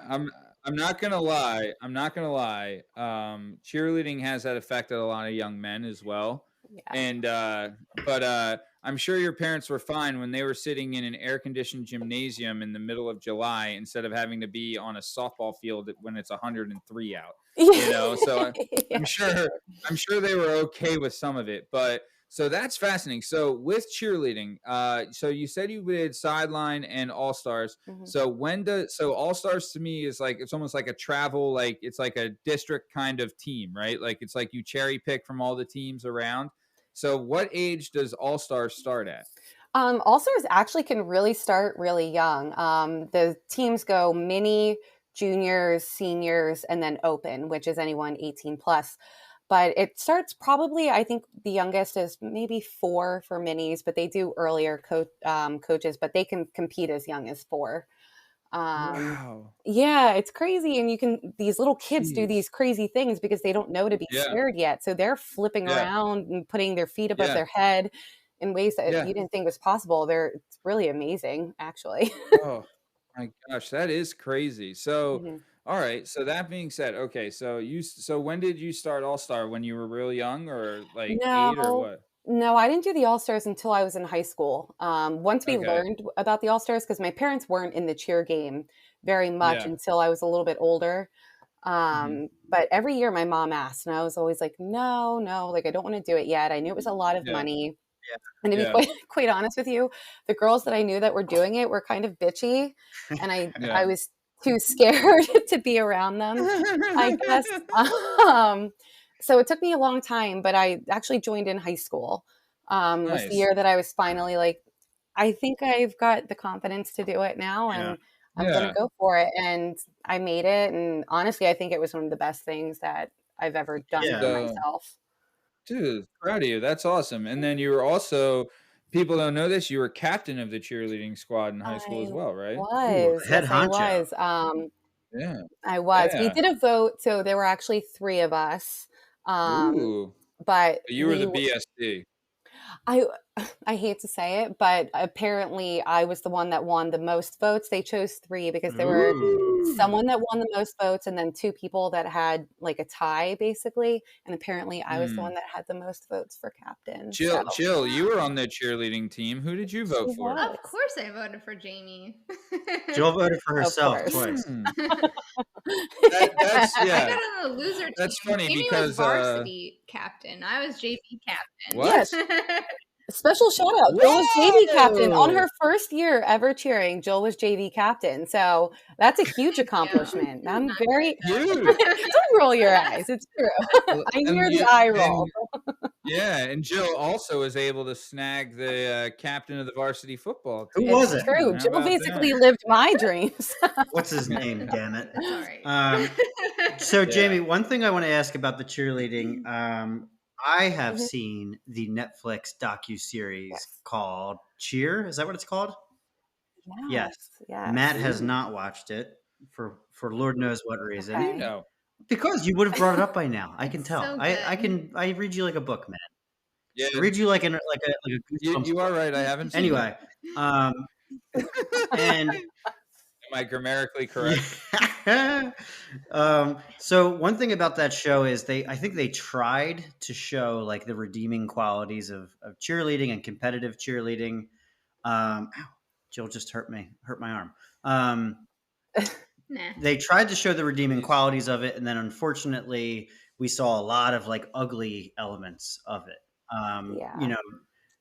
Speaker 1: I'm not gonna lie. Cheerleading has that affected a lot of young men as well. And but I'm sure your parents were fine when they were sitting in an air-conditioned gymnasium in the middle of July instead of having to be on a softball field when it's 103 out. So I'm sure they were okay with some of it. But so that's fascinating. So with cheerleading, so you said you did sideline and all-stars. So all-stars to me is like, it's almost like a travel, like it's like a district kind of team, right? Like it's like you cherry pick from all the teams around. So what age does all-stars start at?
Speaker 3: All-stars actually can really start really young. The teams go mini, juniors, seniors, and then open, which is anyone 18 plus. But it starts probably, I think the youngest is maybe 4 for minis, but they do earlier coaches, but they can compete as young as 4.
Speaker 1: Wow.
Speaker 3: Yeah, it's crazy. And these little kids do these crazy things because they don't know to be scared yet. So they're flipping around and putting their feet above their head in ways that you didn't think was possible. It's really amazing, actually.
Speaker 1: Oh my gosh, that is crazy. So, all right. So that being said, okay. So when did you start All-Star? When you were real young, or like 8 or what?
Speaker 3: No, I didn't do the All-Stars until I was in high school. Once we learned about the All-Stars, because my parents weren't in the cheer game very much until I was a little bit older. But every year my mom asked, and I was always like, no, like I don't want to do it yet. I knew it was a lot of money. And to be quite honest with you, the girls that I knew that were doing it were kind of bitchy, and I was too scared to be around them, I guess. So it took me a long time, but I actually joined in high school. Was the year that I was finally like, I think I've got the confidence to do it now, and I'm going to go for it. And I made it. And honestly, I think it was one of the best things that I've ever done for myself.
Speaker 1: Dude, proud of you. That's awesome. And then you were also, people don't know this, you were captain of the cheerleading squad in high school as well, right?
Speaker 2: Head honcho.
Speaker 3: I was. We did a vote, so there were actually 3 of us. But
Speaker 1: you were the BSD.
Speaker 3: I hate to say it, but apparently I was the one that won the most votes. They chose 3 because there were someone that won the most votes and then 2 people that had like a tie, basically. And apparently I was the one that had the most votes for captain.
Speaker 1: Jill, you were on the cheerleading team. Who did you vote for?
Speaker 7: Of course I voted for Jamie.
Speaker 2: Jill voted for herself twice.
Speaker 7: I got on the loser team.
Speaker 1: That's funny
Speaker 7: Jamie
Speaker 1: because
Speaker 7: was varsity captain. I was JV captain.
Speaker 1: What?
Speaker 3: Special shout out. Jill was JV captain on her first year ever cheering. Jill was JV captain. So that's a huge accomplishment. I'm very
Speaker 1: Huge.
Speaker 3: Don't roll your eyes. It's true. I hear the eye roll.
Speaker 1: Yeah, and Jill also was able to snag the captain of the varsity football
Speaker 2: Who
Speaker 1: team.
Speaker 2: was
Speaker 3: It's
Speaker 2: it?
Speaker 3: true.
Speaker 1: How
Speaker 3: Jill
Speaker 1: about
Speaker 3: basically
Speaker 1: that?
Speaker 3: lived my dreams.
Speaker 2: What's his name? Damn it.
Speaker 7: That's all right.
Speaker 2: So,
Speaker 1: Yeah.
Speaker 2: Jamie, one thing I want to ask about the cheerleading. I have
Speaker 3: Mhm.
Speaker 2: seen the Netflix docu-series
Speaker 3: Yes.
Speaker 2: called Cheer. Is that what it's called? Yes.
Speaker 3: Yes.
Speaker 2: Matt has not watched it for Lord knows what reason.
Speaker 1: How do you
Speaker 3: Okay.
Speaker 1: know?
Speaker 2: Because you would have brought it up by now. I can
Speaker 7: It's
Speaker 2: tell.
Speaker 7: so
Speaker 2: I
Speaker 7: good.
Speaker 2: read you like a book, man.
Speaker 1: Yeah,
Speaker 2: I read you like a Goosebumps
Speaker 1: you are
Speaker 2: book.
Speaker 1: right. I haven't seen
Speaker 2: Anyway, and
Speaker 1: it. Am I grammatically correct?
Speaker 2: yeah. So one thing about that show is I think they tried to show like the redeeming qualities of cheerleading and competitive cheerleading. Ow, Jill just hurt my arm.
Speaker 7: Nah.
Speaker 2: They tried to show the redeeming
Speaker 1: Please.
Speaker 2: qualities of it, and then unfortunately we saw a lot of like ugly elements of it.
Speaker 3: Yeah.
Speaker 2: You know,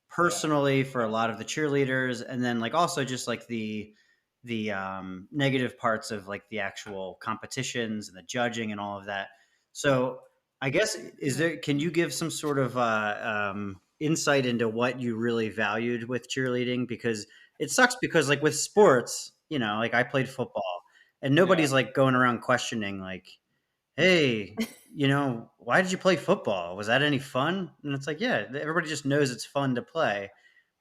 Speaker 2: personally for a lot of the cheerleaders, and then like also just like the negative parts of like the actual competitions and the judging and all of that. So I guess can you give some sort of insight into what you really valued with cheerleading? Because it sucks because like with sports, like I played football and nobody's like going around questioning like, hey, why did you play football? Was that any fun? And it's like, yeah, everybody just knows it's fun to play.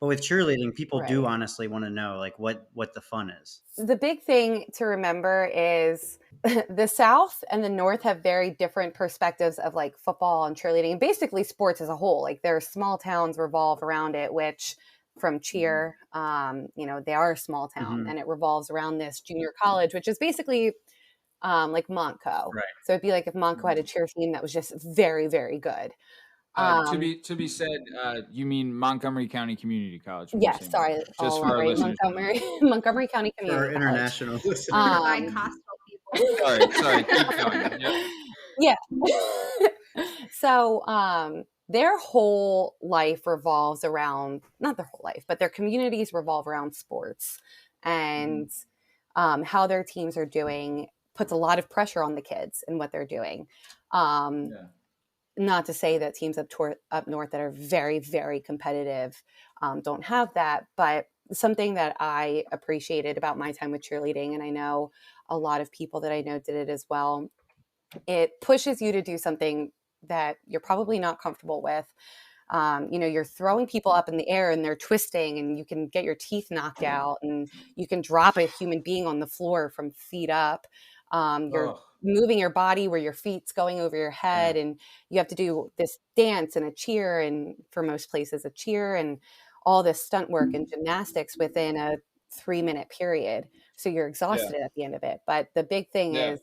Speaker 2: But with cheerleading, people do
Speaker 3: Right.
Speaker 2: honestly want to know like what the fun is.
Speaker 3: The big thing to remember is the South and the North have very different perspectives of like football and cheerleading and basically sports as a whole. Like their small towns revolve around it, which from cheer, they are a small town and it revolves around this junior college, which is basically like Montco.
Speaker 2: Right.
Speaker 3: So it'd be like if Montco had a cheer team that was just very, very good.
Speaker 1: To be said, you mean Montgomery County Community College? when you
Speaker 3: Yes,
Speaker 1: say
Speaker 3: sorry,
Speaker 1: Montco, just
Speaker 3: all
Speaker 1: for our
Speaker 3: right,
Speaker 1: listeners.
Speaker 3: Montgomery County
Speaker 2: For our
Speaker 3: Community College.
Speaker 2: international listeners.
Speaker 7: Bi-coastal people.
Speaker 1: Sorry, keep going. Yep.
Speaker 3: Yeah. So their whole life revolves around, not their whole life, but their communities revolve around sports. And how their teams are doing puts a lot of pressure on the kids and what they're doing. Not to say that teams up north that are very, very competitive don't have that, but something that I appreciated about my time with cheerleading, and I know a lot of people that I know did it as well, it pushes you to do something that you're probably not comfortable with. You're throwing people up in the air and they're twisting and you can get your teeth knocked out and you can drop a human being on the floor from feet up. You're moving your body where your feet's going over your head and you have to do this dance and a cheer, and for most places a cheer and all this stunt work and gymnastics within a 3-minute period. So you're exhausted at the end of it. But the big thing is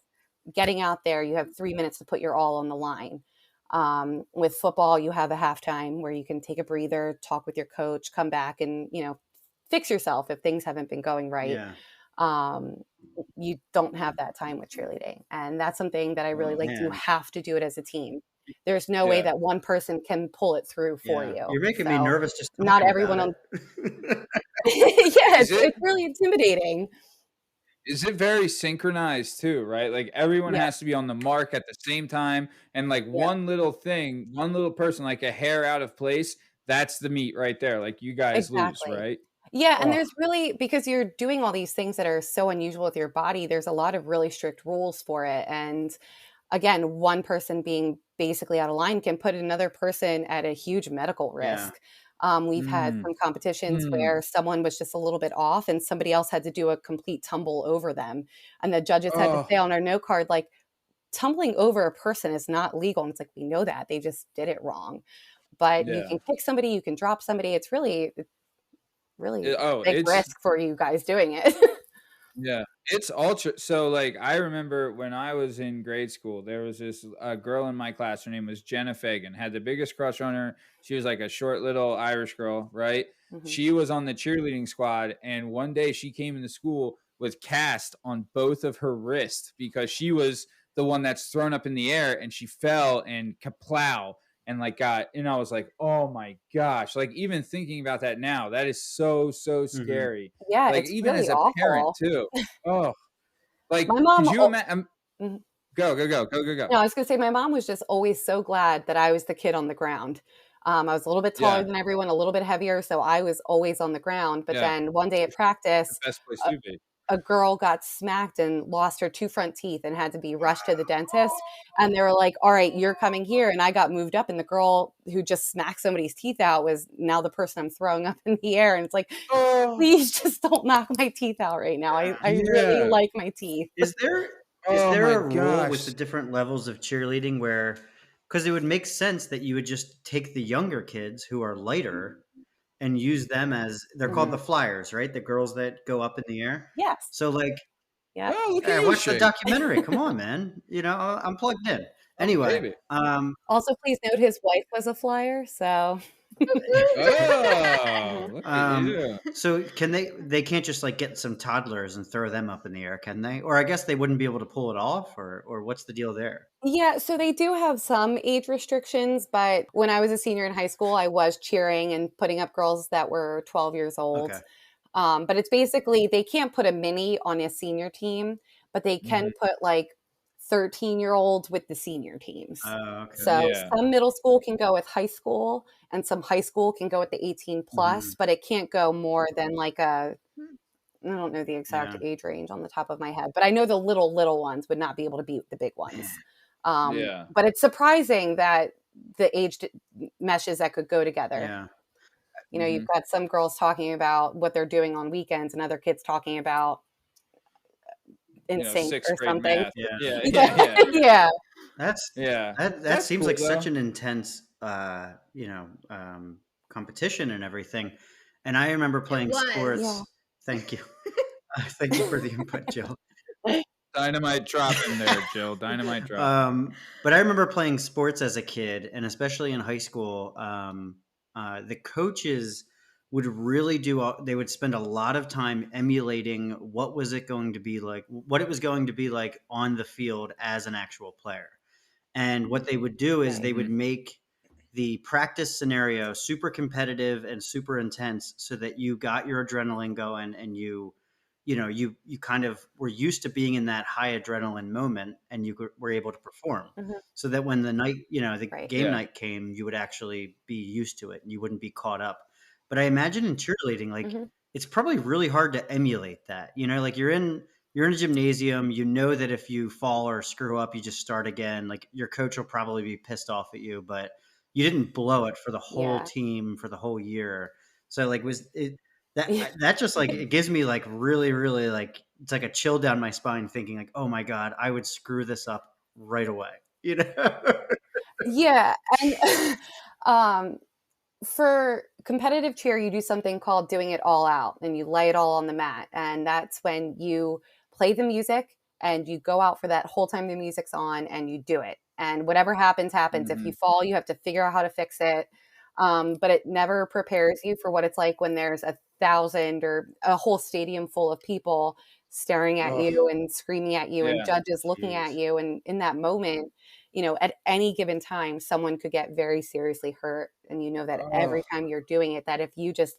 Speaker 3: getting out there, you have 3 minutes to put your all on the line. With football, you have a halftime where you can take a breather, talk with your coach, come back and, fix yourself if things haven't been going right. You don't have that time with cheerleading. And that's something that I really like. You have to do it as a team. There's no way that one person can pull it through for you.
Speaker 2: You're making me nervous just
Speaker 3: not everyone on. It's really intimidating.
Speaker 1: Is it very synchronized too, right? Like everyone has to be on the mark at the same time. And like one little thing, one little person, like a hair out of place, that's the meat right there. Like you guys lose, right?
Speaker 3: Yeah. And there's really, because you're doing all these things that are so unusual with your body, there's a lot of really strict rules for it. And again, one person being basically out of line can put another person at a huge medical risk. We've had some competitions where someone was just a little bit off and somebody else had to do a complete tumble over them. And the judges had to say on our note card, like, tumbling over a person is not legal. And it's like, we know that. They just did it wrong. But you can kick somebody, you can drop somebody. It's really big risk for you guys doing it.
Speaker 1: Yeah, it's ultra. So like, I remember when I was in grade school, there was this girl in my class. Her name was Jenna Fagan. Had the biggest crush on her. She was like a short little Irish girl, right? She was on the cheerleading squad, and one day she came into school with cast on both of her wrists because she was the one that's thrown up in the air, and she fell and kaplow. and like I was like, oh my gosh, like even thinking about that now, that is so scary.
Speaker 3: Yeah,
Speaker 1: Like
Speaker 3: it's
Speaker 1: even
Speaker 3: really
Speaker 1: as a parent
Speaker 3: awful.
Speaker 1: too. Oh, like
Speaker 3: My mom
Speaker 1: could you
Speaker 3: al
Speaker 1: imagine?
Speaker 3: Mhm.
Speaker 1: Go.
Speaker 3: No, I was gonna say my mom was just always so glad that I was the kid on the ground. I was a little bit taller
Speaker 1: Yeah,
Speaker 3: than everyone, a little bit heavier, so I was always on the ground, but
Speaker 1: yeah.
Speaker 3: then one day at
Speaker 1: It's the
Speaker 3: practice,
Speaker 1: best place
Speaker 3: a
Speaker 1: to be.
Speaker 3: a girl got smacked and lost her 2 front teeth and had to be rushed to the dentist, and they were like, "All right, you're coming here," and I got moved up, and the girl who just smacked somebody's teeth out was now the person I'm throwing up in the air, and it's like,
Speaker 1: Oh,
Speaker 3: "Please just don't knock my teeth out right now. I really
Speaker 1: yeah.
Speaker 3: like my teeth."
Speaker 2: Is there is
Speaker 1: Oh
Speaker 2: there
Speaker 1: my
Speaker 2: a rule with
Speaker 1: gosh.
Speaker 2: the different levels of cheerleading where, because it would make sense that you would just take the younger kids who are lighter and use them as, they're called the
Speaker 3: Mhm.
Speaker 2: flyers, right? The girls that go up in the air.
Speaker 3: Yes.
Speaker 2: So like,
Speaker 3: Yep.
Speaker 1: Oh, look at
Speaker 2: I
Speaker 1: you,
Speaker 2: watched the
Speaker 1: Shay.
Speaker 2: documentary. Come on, man. I'm plugged in.
Speaker 1: Oh
Speaker 2: Anyway,
Speaker 1: baby.
Speaker 3: Also, please note his wife was a flyer, so
Speaker 1: Oh,
Speaker 3: Mhm.
Speaker 1: look at you.
Speaker 2: so they can't just like get some toddlers and throw them up in the air, can they? Or I guess they wouldn't be able to pull it off, or what's the deal there?
Speaker 3: Yeah, so they do have some age restrictions, but when I was a senior in high school, I was cheering and putting up girls that were 12 years old.
Speaker 2: Okay.
Speaker 3: But it's basically they can't put a mini on a senior team, but they can
Speaker 1: Mhm.
Speaker 3: put like 13-year-olds with the senior teams.
Speaker 2: Okay.
Speaker 3: So
Speaker 1: Yeah.
Speaker 3: some middle school can go with high school, and some high school can go with the 18
Speaker 2: Hmm.
Speaker 3: plus, but it can't go more than like a I don't know the exact
Speaker 2: Yeah.
Speaker 3: age range on the top of my head, but I know the little ones would not be able to beat the big ones.
Speaker 1: Yeah.
Speaker 3: But it's surprising that the meshes that could go together.
Speaker 2: Yeah.
Speaker 3: You know, you've
Speaker 1: Mhm.
Speaker 3: got some girls talking about what they're doing on weekends, and other kids talking about NSYNC
Speaker 1: Sixth
Speaker 3: or
Speaker 1: grade
Speaker 3: something.
Speaker 1: math.
Speaker 2: Yeah.
Speaker 1: Yeah,
Speaker 3: Yeah,
Speaker 1: yeah.
Speaker 3: yeah,
Speaker 2: That's
Speaker 1: Yeah.
Speaker 2: that
Speaker 1: That's
Speaker 2: seems
Speaker 1: cool
Speaker 2: like such
Speaker 1: though.
Speaker 2: an intense competition and everything. And I remember
Speaker 7: It
Speaker 2: playing
Speaker 3: yeah.
Speaker 2: sports. Thank you. Thank you for the input, Jill.
Speaker 1: Dynamite drop in there, Jill. Dynamite drop.
Speaker 2: But I remember playing sports as a kid, and especially in high school, the coaches would really they would spend a lot of time emulating what was it going to be like, what it was going to be like on the field as an actual player. And what they would do is
Speaker 3: Right.
Speaker 2: they would make the practice scenario super competitive and super intense so that you got your adrenaline going, and you kind of were used to being in that high adrenaline moment, and were able to perform,
Speaker 3: Mhm.
Speaker 2: so that when the night, the
Speaker 3: Right.
Speaker 2: game
Speaker 1: Yeah.
Speaker 2: night came, you would actually be used to it and you wouldn't be caught up. But I imagine in cheerleading, like,
Speaker 3: Mhm.
Speaker 2: it's probably really hard to emulate that. Like you're in a gymnasium, that if you fall or screw up, you just start again. Like, your coach will probably be pissed off at you, but you didn't blow it for the whole
Speaker 3: Yeah.
Speaker 2: team for the whole year. So like, was it that
Speaker 3: Yeah.
Speaker 2: that just like, it gives me like really, really, like, it's like a chill down my spine, thinking like, oh my God, I would screw this up right away.
Speaker 3: Yeah, and um, for competitive cheer, you do something called doing it all out, and you lay it all on the mat. And that's when you play the music and you go out for that whole time the music's on and you do it. And whatever happens, happens. If you
Speaker 1: Mhm.
Speaker 3: fall, you have to figure out how to fix it. But it never prepares you for what it's like when there's 1,000 or a whole stadium full of people staring at
Speaker 1: Oh,
Speaker 3: you and screaming at you and
Speaker 1: yeah.
Speaker 3: judges looking at
Speaker 2: Jeez.
Speaker 3: you. And in that moment, at any given time, someone could get very seriously hurt. And you know that
Speaker 1: Oh.
Speaker 3: every time you're doing it, that if you just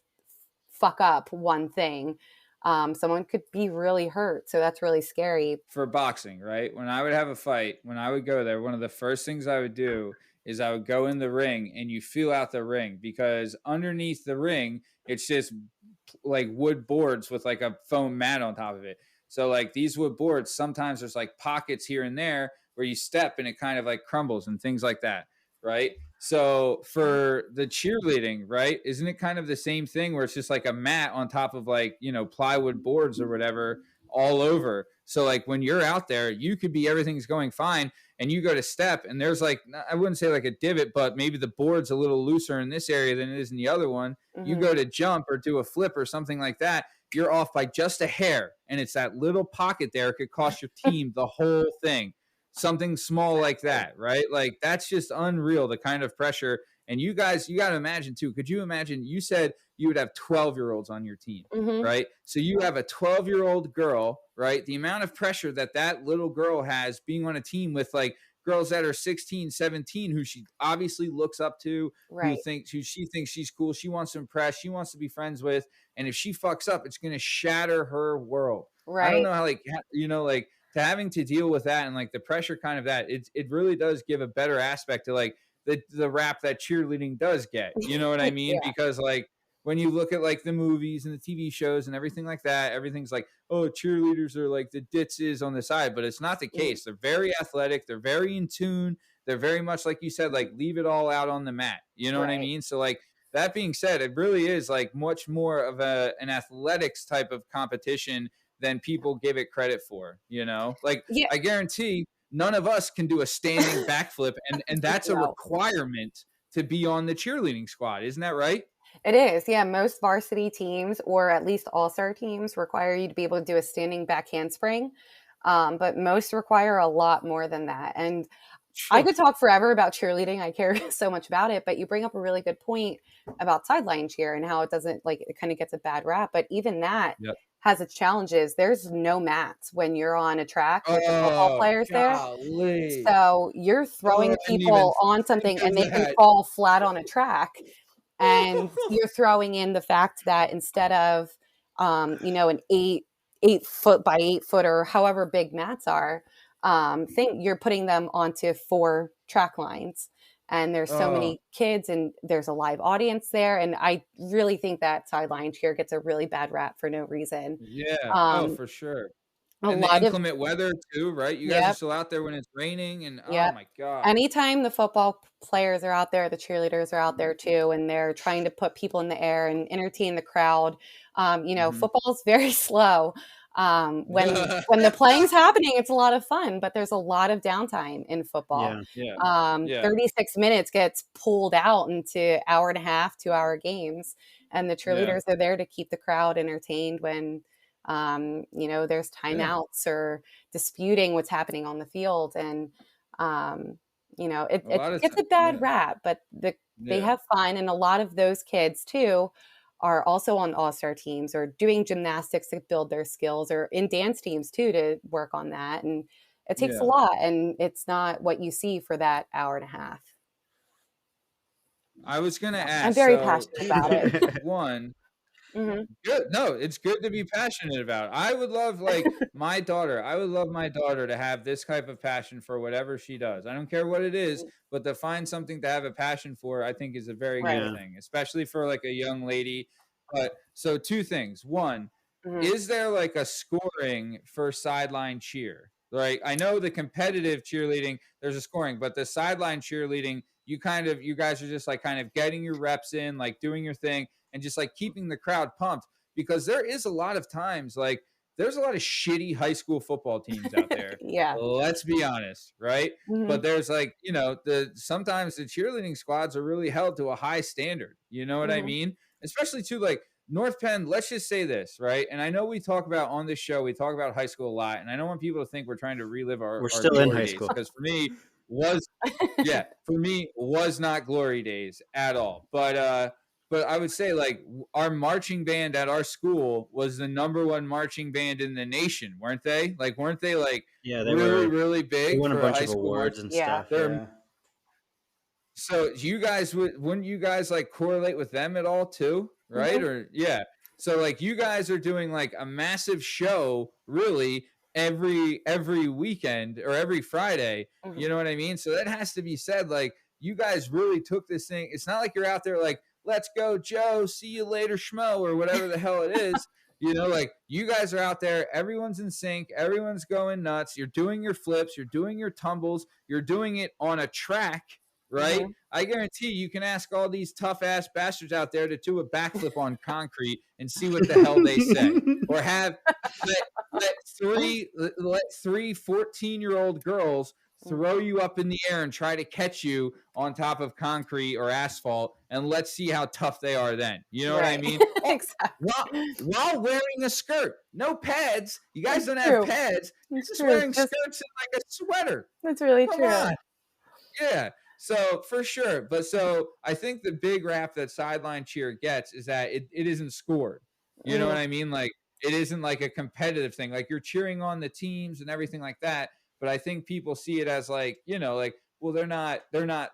Speaker 3: fuck up one thing, someone could be really hurt. So that's really scary.
Speaker 1: For boxing, right? When I would have a fight, when I would go there, one of the first things I would do is I would go in the ring and you feel out the ring, because underneath the ring, it's just like wood boards with like a foam mat on top of it. So like these wood boards, sometimes there's like pockets here and there where you step and it kind of like crumbles and things like that, right? So for the cheerleading, right, isn't it kind of the same thing where it's just like a mat on top of like, plywood boards or whatever all over? So like when you're out there, you could be, everything's going fine, and you go to step and there's like, I wouldn't say like a divot, but maybe the board's a little looser in this area than it is in the other one. You
Speaker 3: Mhm.
Speaker 1: go to jump or do a flip or something like that, you're off by just a hair, and it's that little pocket there. It could cost your team the whole thing. Something small like that, right? Like, that's just unreal, the kind of pressure. And you guys, you got to imagine too. Could you imagine? You said you would have 12-year-olds on your team,
Speaker 3: Mhm.
Speaker 1: right? So you have a 12-year-old girl, right? The amount of pressure that little girl has being on a team with like girls that are 16, 17, who she obviously looks up to,
Speaker 3: Right.
Speaker 1: who she thinks she's cool. She wants to impress. She wants to be friends with. And if she fucks up, it's going to shatter her world.
Speaker 3: Right.
Speaker 1: I don't know how, like, like, to having to deal with that and like the pressure kind of that, it really does give a better aspect to like the rap that cheerleading does get. You know what I mean?
Speaker 3: Yeah.
Speaker 1: Because like when you look at like the movies and the TV shows and everything like that, everything's like, oh, cheerleaders are like the ditzes on the side, but it's not the case. They're very athletic. They're very in tune. They're very much, like you said, like leave it all out on the mat. You know what I mean? So like, that being said, it really is like much more of an athletics type of competition than people give it credit for, you know? Like, I guarantee none of us can do a standing backflip, and that's a requirement to be on the cheerleading squad. Isn't that right?
Speaker 3: It is. Yeah. Most varsity teams, or at least all-star teams, require you to be able to do a standing back handspring. But most require a lot more than that. And I could talk forever about cheerleading. I care so much about it, but you bring up a really good point about sideline cheer and how it doesn't, like, it kind of gets a bad rap, but even that has its challenges. There's no mats when you're on a track with the football players there. So you're throwing people on something and they can fall flat on a track. And you're throwing in the fact that instead of, an 8-foot by 8-foot or however big mats are, you're putting them onto 4 track lines. And there's so many kids and there's a live audience there. And I really think that sideline cheer gets a really bad rap for no reason.
Speaker 1: Yeah. For sure. And the inclement weather too, right? You guys are still out there when it's raining and oh my God.
Speaker 3: Anytime the football players are out there, the cheerleaders are out there too, and they're trying to put people in the air and entertain the crowd. Football's very slow. When the playing's happening, it's a lot of fun, but there's a lot of downtime in football. 36 minutes gets pulled out into hour and a half, 2-hour games. And the cheerleaders are there to keep the crowd entertained when, there's timeouts or disputing what's happening on the field. And, it gets a bad rap, but they have fun. And a lot of those kids too are also on all-star teams or doing gymnastics to build their skills, or in dance teams too, to work on that. And it takes a lot, and it's not what you see for that hour and a half.
Speaker 1: I was going to ask.
Speaker 3: I'm very passionate about it.
Speaker 1: One, good. No, it's good to be passionate about it. I would love, like, my daughter to have this type of passion for whatever she does. I don't care what it is, but to find something to have a passion for, I think is a very good thing, especially for like a young lady. But so 2 things. One, is there like a scoring for sideline cheer? Like, I know the competitive cheerleading, there's a scoring, but the sideline cheerleading, you guys are just like kind of getting your reps in, like doing your thing and just like keeping the crowd pumped, because there is a lot of times, like, there's a lot of shitty high school football teams out there. Let's be honest, right? But there's like, sometimes the cheerleading squads are really held to a high standard. You know what I mean? Especially to like North Penn, let's just say this, right? And I know we talk about on this show, we talk about high school a lot, and I don't want people to think we're trying to relive our
Speaker 2: still in high school,
Speaker 1: because for me was not glory days at all. But I would say, like, our marching band at our school was the #1 marching band in the nation, weren't they? Like, weren't they like really big?
Speaker 2: They won a bunch of
Speaker 1: school
Speaker 2: awards and stuff.
Speaker 1: So wouldn't you guys like correlate with them at all too? Right? Or so like you guys are doing like a massive show really every weekend or every Friday. You know what I mean? So that has to be said. Like, you guys really took this thing. It's not like you're out there like, let's go, Joe, see you later, schmo, or whatever the hell it is. Like, you guys are out there, everyone's in sync, everyone's going nuts, you're doing your flips, you're doing your tumbles, you're doing it on a track, right? I guarantee you can ask all these tough ass bastards out there to do a backflip on concrete and see what the hell they say. Or have let three 14-year-old girls throw you up in the air and try to catch you on top of concrete or asphalt, and let's see how tough they are then. You know what I mean?
Speaker 3: Exactly.
Speaker 1: While wearing a skirt. No pads. You guys don't have pads. You're just wearing skirts and like a sweater.
Speaker 3: That's really true.
Speaker 1: On. Yeah. So for sure. But so I think the big rap that sideline cheer gets is that it isn't scored. You know what I mean? Like, it isn't like a competitive thing. Like, you're cheering on the teams and everything like that, but I think people see it as like, like, well, they're not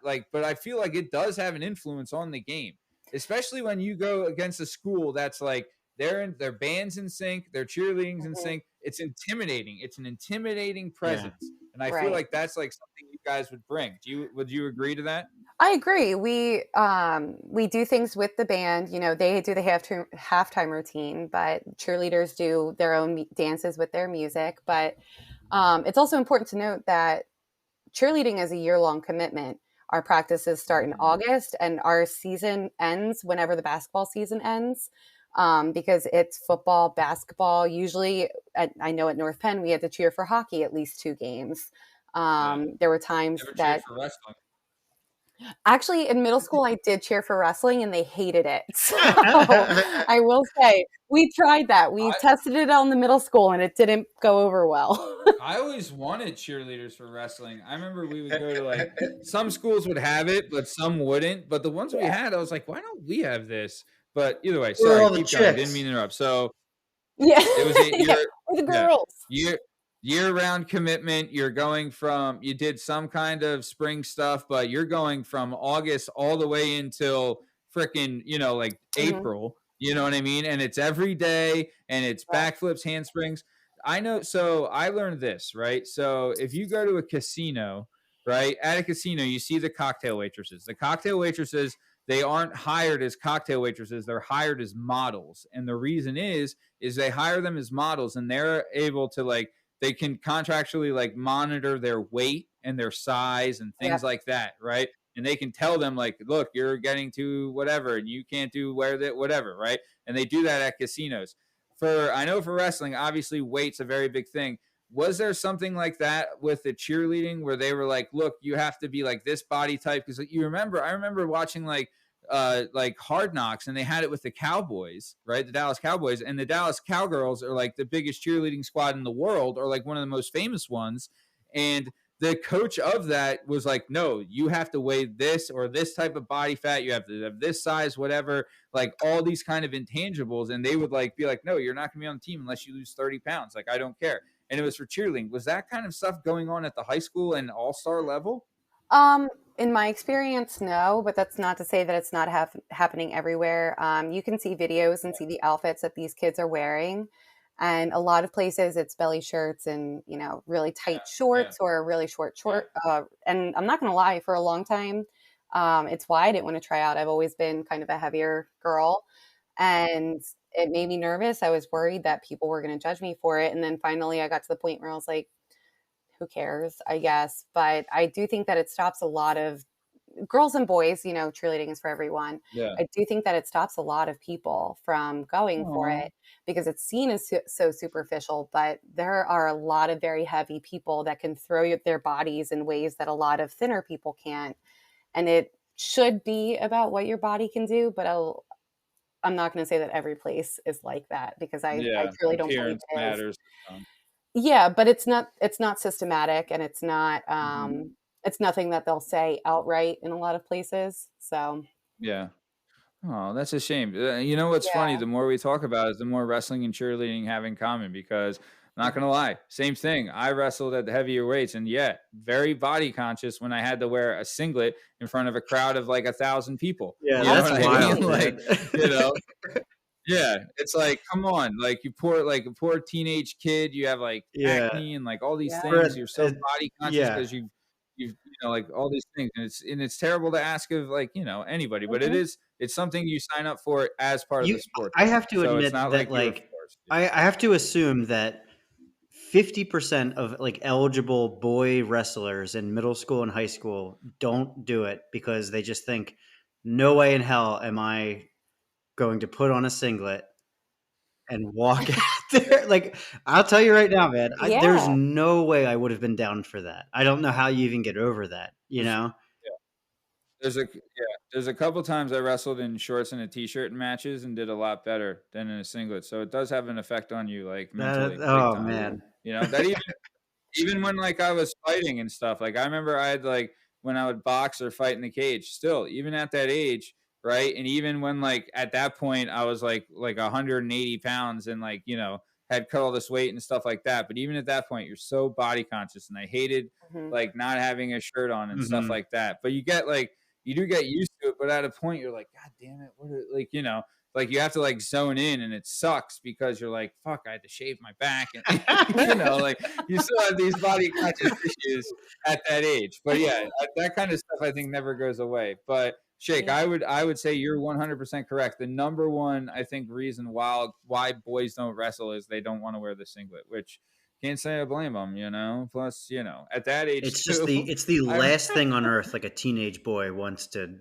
Speaker 1: like, but I feel like it does have an influence on the game, especially when you go against a school that's like, their band's in sync, their cheerleading's in sync. It's intimidating. It's an intimidating presence. And I feel
Speaker 3: Right.
Speaker 1: like that's like something you guys would bring. Would you agree to that?
Speaker 3: I agree. We do things with the band. They do the halftime routine, but cheerleaders do their own dances with their music. But it's also important to note that cheerleading is a year-long commitment. Our practices start in August, and our season ends whenever the basketball season ends, because it's football, basketball. Usually, I know at North Penn, we had to cheer for hockey at least 2 games. There were times
Speaker 1: Never cheered
Speaker 3: that
Speaker 1: for wrestling.
Speaker 3: actually in middle school I did cheer for wrestling and they hated it. So I will say we tried that. We tested it on the middle school and it didn't go over well.
Speaker 1: I always wanted cheerleaders for wrestling. I remember we would go to like, some schools would have it, but some wouldn't. But the ones we had, I was like, why don't we have this? But either way,
Speaker 2: Where are
Speaker 1: sorry,
Speaker 2: all the
Speaker 1: keep going. Didn't
Speaker 2: chicks?
Speaker 1: mean to interrupt. So
Speaker 3: Yeah.
Speaker 1: it was a year,
Speaker 3: We're the girls.
Speaker 1: year-round commitment. You're going from, you did some kind of spring stuff, but you're going from August all the way until freaking, like April. You know what I mean? And it's every day, and it's backflips, handsprings. I know. So I learned this, right? So if you go to a casino, right, at a casino, you see the cocktail waitresses. The cocktail waitresses, they aren't hired as cocktail waitresses. They're hired as models. And the reason is they hire them as models, and they're able to like, they can contractually like monitor their weight and their size and things like that, right? And they can tell them like, look, you're getting to whatever, and you can't do whatever, right? And they do that at casinos. I know for wrestling, obviously weight's a very big thing. Was there something like that with the cheerleading where they were like, look, you have to be like this body type? Because I remember watching like Hard Knocks, and they had it with the Cowboys, right? The Dallas Cowboys, and the Dallas Cowgirls are like the biggest cheerleading squad in the world, or like one of the most famous ones. And the coach of that was like, no, you have to weigh this or this type of body fat. You have to have this size, whatever, like all these kind of intangibles. And they would like be like, no, you're not going to be on the team unless you lose 30 pounds. Like, I don't care. And it was for cheerleading. Was that kind of stuff going on at the high school and all-star level?
Speaker 3: In my experience, no, but that's not to say that it's not happening everywhere. You can see videos and see the outfits that these kids are wearing. And a lot of places it's belly shirts and, really tight shorts or a really short. And I'm not going to lie, for a long time, it's why I didn't want to try out. I've always been kind of a heavier girl, and it made me nervous. I was worried that people were going to judge me for it. And then finally I got to the point where I was like, who cares, I guess. But I do think that it stops a lot of girls and boys, cheerleading is for everyone.
Speaker 1: Yeah.
Speaker 3: I do think that it stops a lot of people from going for it because it's seen as so superficial, but there are a lot of very heavy people that can throw their bodies in ways that a lot of thinner people can't. And it should be about what your body can do, but I'm not going to say that every place is like that, because I truly don't believe it
Speaker 1: matters.
Speaker 3: Yeah, but it's not systematic, and it's not it's nothing that they'll say outright in a lot of places. So
Speaker 1: yeah. Oh, that's a shame. You know what's funny? The more we talk about it, the more wrestling and cheerleading have in common, because I'm not going to lie, same thing. I wrestled at the heavier weights, and very body conscious when I had to wear a singlet in front of a crowd of like 1,000 people.
Speaker 2: Yeah,
Speaker 1: You know
Speaker 2: that's
Speaker 1: what I
Speaker 2: wild.
Speaker 1: mean? Like,
Speaker 2: man.
Speaker 1: yeah, it's like, come on, like a poor teenage kid, you have like acne and like all these things. You're so body conscious because you've like all these things, and it's terrible to ask of like anybody, but it's something you sign up for as part of the sport.
Speaker 2: I have to admit
Speaker 1: it's not
Speaker 2: that
Speaker 1: like
Speaker 2: like I have to assume that 50% of like eligible boy wrestlers in middle school and high school don't do it because they just think, no way in hell am I going to put on a singlet and walk out there. Like, I'll tell you right now, man, there's no way I would have been down for that. I don't know how you even get over that,
Speaker 1: There's a couple times I wrestled in shorts and a t-shirt in matches and did a lot better than in a singlet. So it does have an effect on you, like mentally.
Speaker 2: Man.
Speaker 1: That even when like I was fighting and stuff, like I remember I had like when I would box or fight in the cage, still, even at that age, right? And even when like at that point I was like 180 pounds and like, had cut all this weight and stuff like that. But even at that point, you're so body conscious, and I hated like not having a shirt on and stuff like that. But you do get used to it, but at a point you're like, God damn it, like, you know, like you have to like zone in, and it sucks because you're like, fuck, I had to shave my back, and you know, like you still have these body conscious issues at that age. But yeah, that kind of stuff I think never goes away. But Shake, I would say you're 100% correct. The number one, I think, reason why boys don't wrestle is they don't want to wear the singlet, which can't say I blame them, you know. Plus, you know, at that age,
Speaker 2: it's just the last thing on earth like a teenage boy wants to.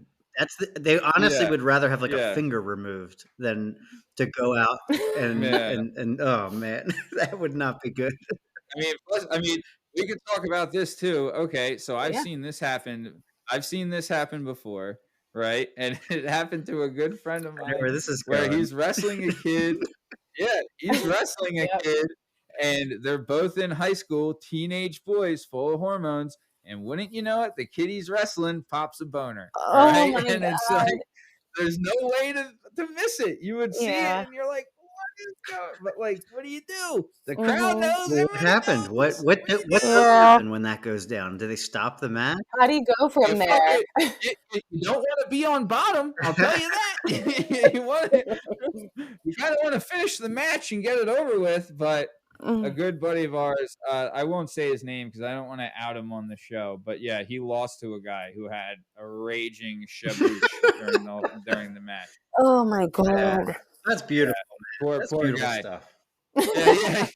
Speaker 2: They honestly would rather have like a finger removed than to go out and oh man, that would not be good.
Speaker 1: I mean, we could talk about this too. Okay, so I've seen this happen. I've seen this happen before, right? And it happened to a good friend of mine.
Speaker 2: Where this is
Speaker 1: where
Speaker 2: going.
Speaker 1: he's wrestling a kid. He's wrestling a kid, and they're both in high school, teenage boys, full of hormones. And wouldn't you know it, the kid he's wrestling pops a boner.
Speaker 3: Oh
Speaker 1: right?
Speaker 3: my
Speaker 1: And
Speaker 3: God.
Speaker 1: it's like there's no way to miss it. You would see it, and you're like, what is going? But like, what do you do? The crowd knows
Speaker 2: What happened? What does happen when that goes down? Do they stop the match?
Speaker 3: How do you go from there?
Speaker 1: You don't want to be on bottom. I'll tell you that. You kind of want to finish the match and get it over with, but. A good buddy of ours, I won't say his name because I don't want to out him on the show, but yeah, he lost to a guy who had a raging shaboosh during the match.
Speaker 3: Oh my God.
Speaker 2: That's beautiful.
Speaker 1: That's beautiful
Speaker 2: guy.
Speaker 1: Stuff. Yeah.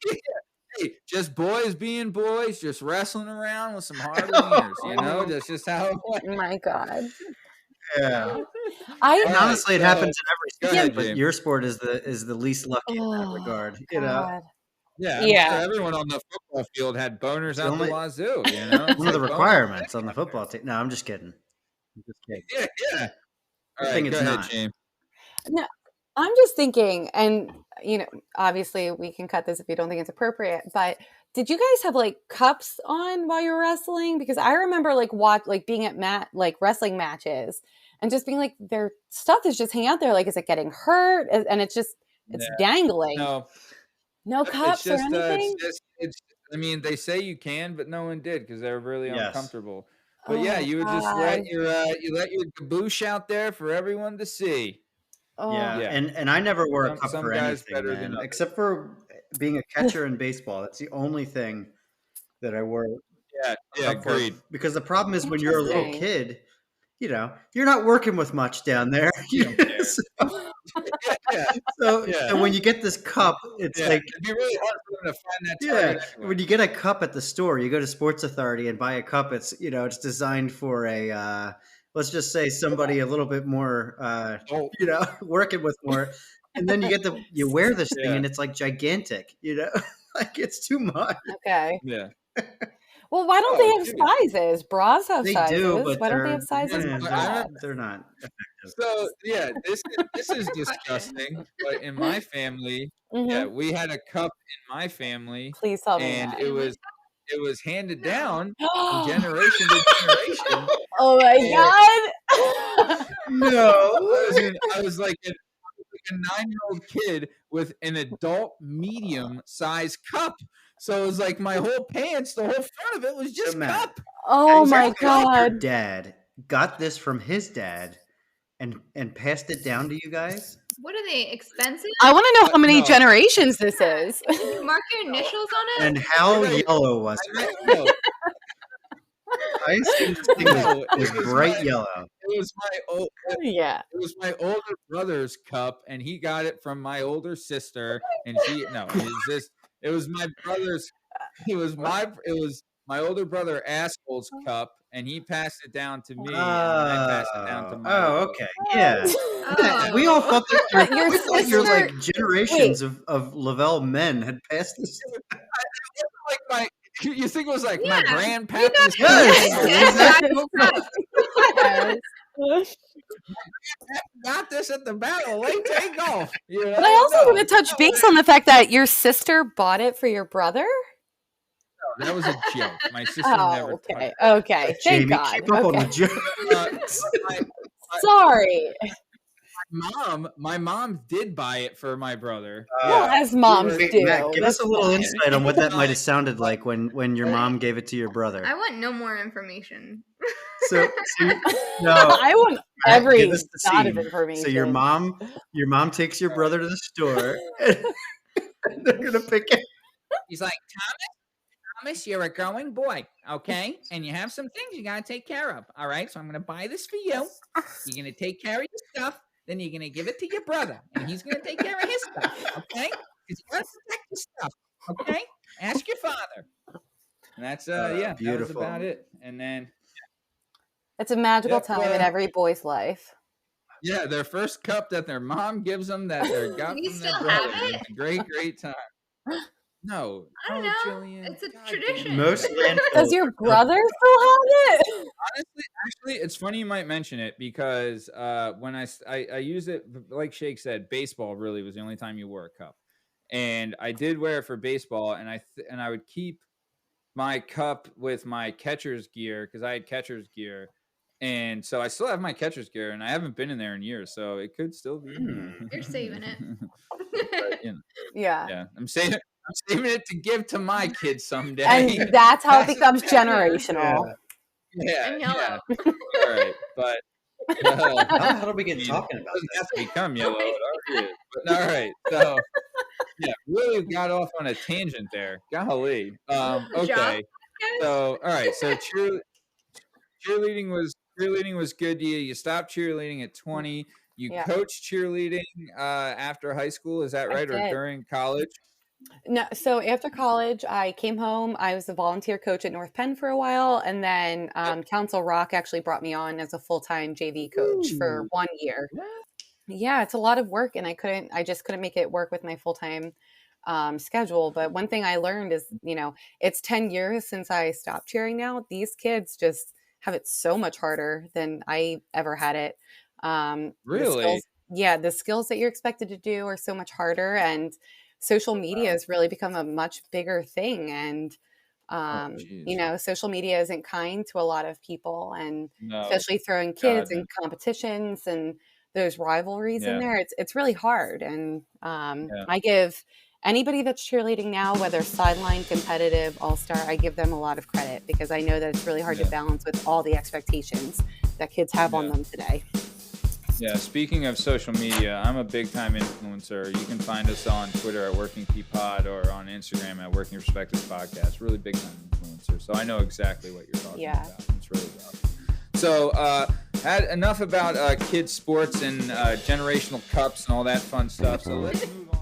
Speaker 1: Hey, just boys being boys, just wrestling around with some hard wieners, you know? That's just how it went.
Speaker 3: Oh my God.
Speaker 2: Yeah. Honestly, it happens in every sport, but
Speaker 1: James.
Speaker 2: your sport is the least lucky in that regard.
Speaker 3: God.
Speaker 2: You know.
Speaker 1: Yeah, sure everyone on the football field had boners out the wazoo, you know?
Speaker 2: One of the requirements on the football team. No, I'm just kidding.
Speaker 1: Yeah.
Speaker 2: I think it's not.
Speaker 1: James.
Speaker 3: No, I'm just thinking, and you know, obviously we can cut this if you don't think it's appropriate, but did you guys have like cups on while you were wrestling? Because I remember being at wrestling matches and just being like, their stuff is just hanging out there. Like, is it getting hurt? And it's dangling. No cups or anything?
Speaker 1: I mean, they say you can, but no one did because they were really uncomfortable. But you would just let your caboose out there for everyone to see.
Speaker 2: And I never wore a cup for anything,
Speaker 1: better than
Speaker 2: except for being a catcher in baseball. That's the only thing that I wore.
Speaker 1: Yeah, agreed.
Speaker 2: Because the problem is when you're a little kid, you know, you're not working with much down there. So when you get this cup, it's like
Speaker 1: it'd be really hard for them to find that target. Anyway.
Speaker 2: When you get a cup at the store, you go to Sports Authority and buy a cup. It's it's designed for a let's just say somebody a little bit more working with more. And then you wear this thing and it's like gigantic, like it's too much.
Speaker 3: Okay.
Speaker 1: Yeah.
Speaker 3: Well, why don't they have sizes? Bras have
Speaker 2: they
Speaker 3: sizes.
Speaker 2: Do, but
Speaker 3: why don't they have sizes?
Speaker 2: They're not effective.
Speaker 1: So this is disgusting. But in my family, we had a cup in my family.
Speaker 3: Please tell me
Speaker 1: and
Speaker 3: that.
Speaker 1: it was handed down from generation to generation.
Speaker 3: Oh my God!
Speaker 2: No,
Speaker 1: I was like a 9-year-old kid with an adult medium size cup. So it was like my whole pants, the whole front of it was just cup.
Speaker 3: Oh my God!
Speaker 2: Your dad got this from his dad and passed it down to you guys.
Speaker 7: What are they, expensive?
Speaker 3: I want to know how many generations this is.
Speaker 7: Can you mark your initials on it?
Speaker 2: And how yellow was it? I assume this thing was bright yellow.
Speaker 1: It was It was my older brother's cup, and he got it from my older sister. And it was my brother's. It was my older brother Asshole's cup, and he passed it down to me. And I passed it down to my.
Speaker 2: Oh, okay, yeah. We all thought that your like generations of Lavelle men had passed this.
Speaker 1: You think it was like my grandpappy? Got this at the Battle Lake Day Golf.
Speaker 3: But I also want to touch base on the fact that your sister bought it for your brother.
Speaker 1: No, that was a joke. My sister never.
Speaker 3: Okay. Thank
Speaker 2: Jamie,
Speaker 3: God.
Speaker 2: keep up on the jokes.
Speaker 3: Sorry.
Speaker 1: my mom did buy it for my brother.
Speaker 3: Well, as moms do.
Speaker 2: Matt, give us a little
Speaker 3: fine.
Speaker 2: insight on what that might have sounded like when your mom gave it to your brother.
Speaker 7: I want no more information.
Speaker 2: So no,
Speaker 3: I want
Speaker 2: Matt,
Speaker 3: every
Speaker 2: give us the
Speaker 3: dot of
Speaker 2: scene.
Speaker 3: information.
Speaker 2: So your mom takes your brother to the store, and they're gonna pick it.
Speaker 1: He's like, Thomas, you're a growing boy, okay? And you have some things you gotta take care of. All right. So I'm gonna buy this for you. You're gonna take care of your stuff. Then you're gonna give it to your brother, and he's gonna take care of his stuff, okay? Because you gotta protect your stuff, okay? Ask your father. And that's that was
Speaker 2: beautiful.
Speaker 1: about it. And then
Speaker 3: It's a magical time in every boy's life.
Speaker 1: yeah, their first cup that their mom gives them that they got
Speaker 7: You
Speaker 1: from their
Speaker 7: still
Speaker 1: brother.
Speaker 7: have it?
Speaker 1: It's a great time. No,
Speaker 7: I don't know.
Speaker 1: Jillian.
Speaker 7: It's a
Speaker 1: God
Speaker 7: tradition.
Speaker 1: damn it.
Speaker 2: Most landfills.
Speaker 3: Does your brother still have it?
Speaker 1: Actually, it's funny you might mention it because when I use it, like Shake said, baseball really was the only time you wore a cup, and I did wear it for baseball, and I would keep my cup with my catcher's gear because I had catcher's gear, and so I still have my catcher's gear, and I haven't been in there in years, so it could still be.
Speaker 7: You're saving it.
Speaker 1: But, you know,
Speaker 3: Yeah.
Speaker 1: I'm saving it to give to my kids someday.
Speaker 3: And that's how it becomes generational.
Speaker 1: Yeah,
Speaker 7: And yellow.
Speaker 1: all right, but
Speaker 2: How the hell did we get talking about
Speaker 1: doesn't
Speaker 2: this?
Speaker 1: have to become yellow. It already is. But all right, so yeah, really got off on a tangent there. Golly. Okay. So all right, so cheerleading was good to you. You stopped cheerleading at 20. You coached cheerleading after high school, is that right? Or during college?
Speaker 3: No, so after college, I came home. I was a volunteer coach at North Penn for a while, and then Council Rock actually brought me on as a full-time JV coach for 1 year. Yeah, it's a lot of work, and I just couldn't make it work with my full-time schedule. But one thing I learned is, it's 10 years since I stopped cheering now. These kids just have it so much harder than I ever had it.
Speaker 1: Really?
Speaker 3: The skills that you're expected to do are so much harder, and social media has really become a much bigger thing. And, social media isn't kind to a lot of people, and especially throwing kids in competitions and those rivalries in there. It's really hard. And I give anybody that's cheerleading now, whether sideline, competitive, all-star, I give them a lot of credit because I know that it's really hard to balance with all the expectations that kids have on them today.
Speaker 1: Yeah, speaking of social media, I'm a big-time influencer. You can find us on Twitter at Working P Pod or on Instagram at Working Perspectives Podcast. Really big-time influencer, so I know exactly what you're talking about. It's really awesome. So, had enough about kids' sports and generational cups and all that fun stuff, so let's move on.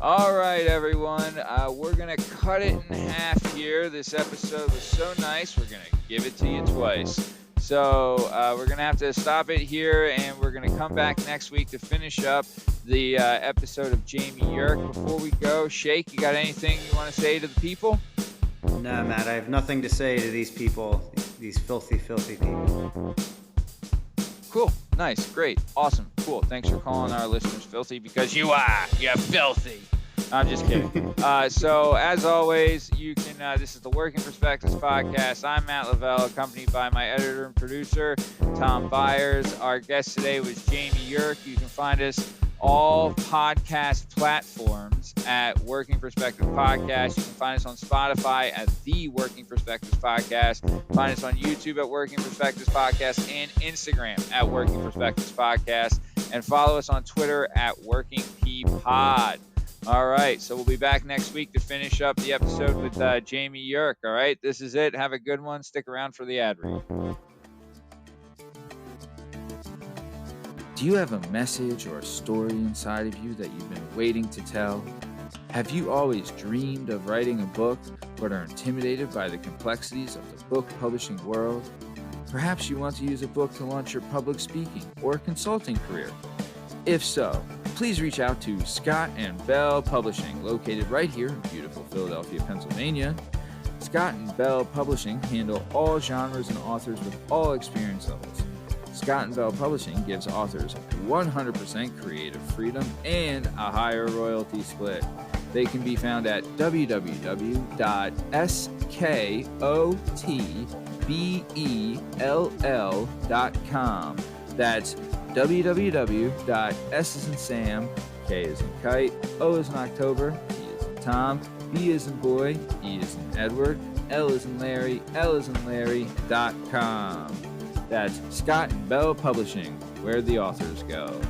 Speaker 1: All right, everyone. We're going to cut it in half here. This episode was so nice, we're going to give it to you twice. So we're going to have to stop it here, and we're going to come back next week to finish up the episode of Jamie Yerk. Before we go, Shake, you got anything you want to say to the people?
Speaker 2: No, Matt, I have nothing to say to these people, these filthy, filthy people.
Speaker 1: Cool. Nice. Great. Awesome. Cool. Thanks for calling our listeners filthy because you're filthy. I'm just kidding. So as always, you can, this is the Working Perspectives Podcast. I'm Matt Lavelle, accompanied by my editor and producer, Tom Byers. Our guest today was Jamie Yerk. You can find us all podcast platforms at Working Perspective Podcast. You can find us on Spotify at The Working Perspectives Podcast. Find us on YouTube at Working Perspectives Podcast and Instagram at Working Perspectives Podcast. And follow us on Twitter at Working P Pod. All right, so we'll be back next week to finish up the episode with Jamie Yerk. All right, this is it. Have a good one. Stick around for the ad read. Do you have a message or a story inside of you that you've been waiting to tell? Have you always dreamed of writing a book but are intimidated by the complexities of the book publishing world? Perhaps you want to use a book to launch your public speaking or consulting career. If so, please reach out to Scott & Bell Publishing, located right here in beautiful Philadelphia, Pennsylvania. Scott & Bell Publishing handle all genres and authors with all experience levels. Scott & Bell Publishing gives authors 100% creative freedom and a higher royalty split. They can be found at www.skot www.sbell.com. That's www.s as in Sam, K as in Kite, O as in October, T as in Tom, B as in Boy, E as in Edward, L as in Larry, L as in Larry.com. That's Scott and Bell Publishing, where the authors go.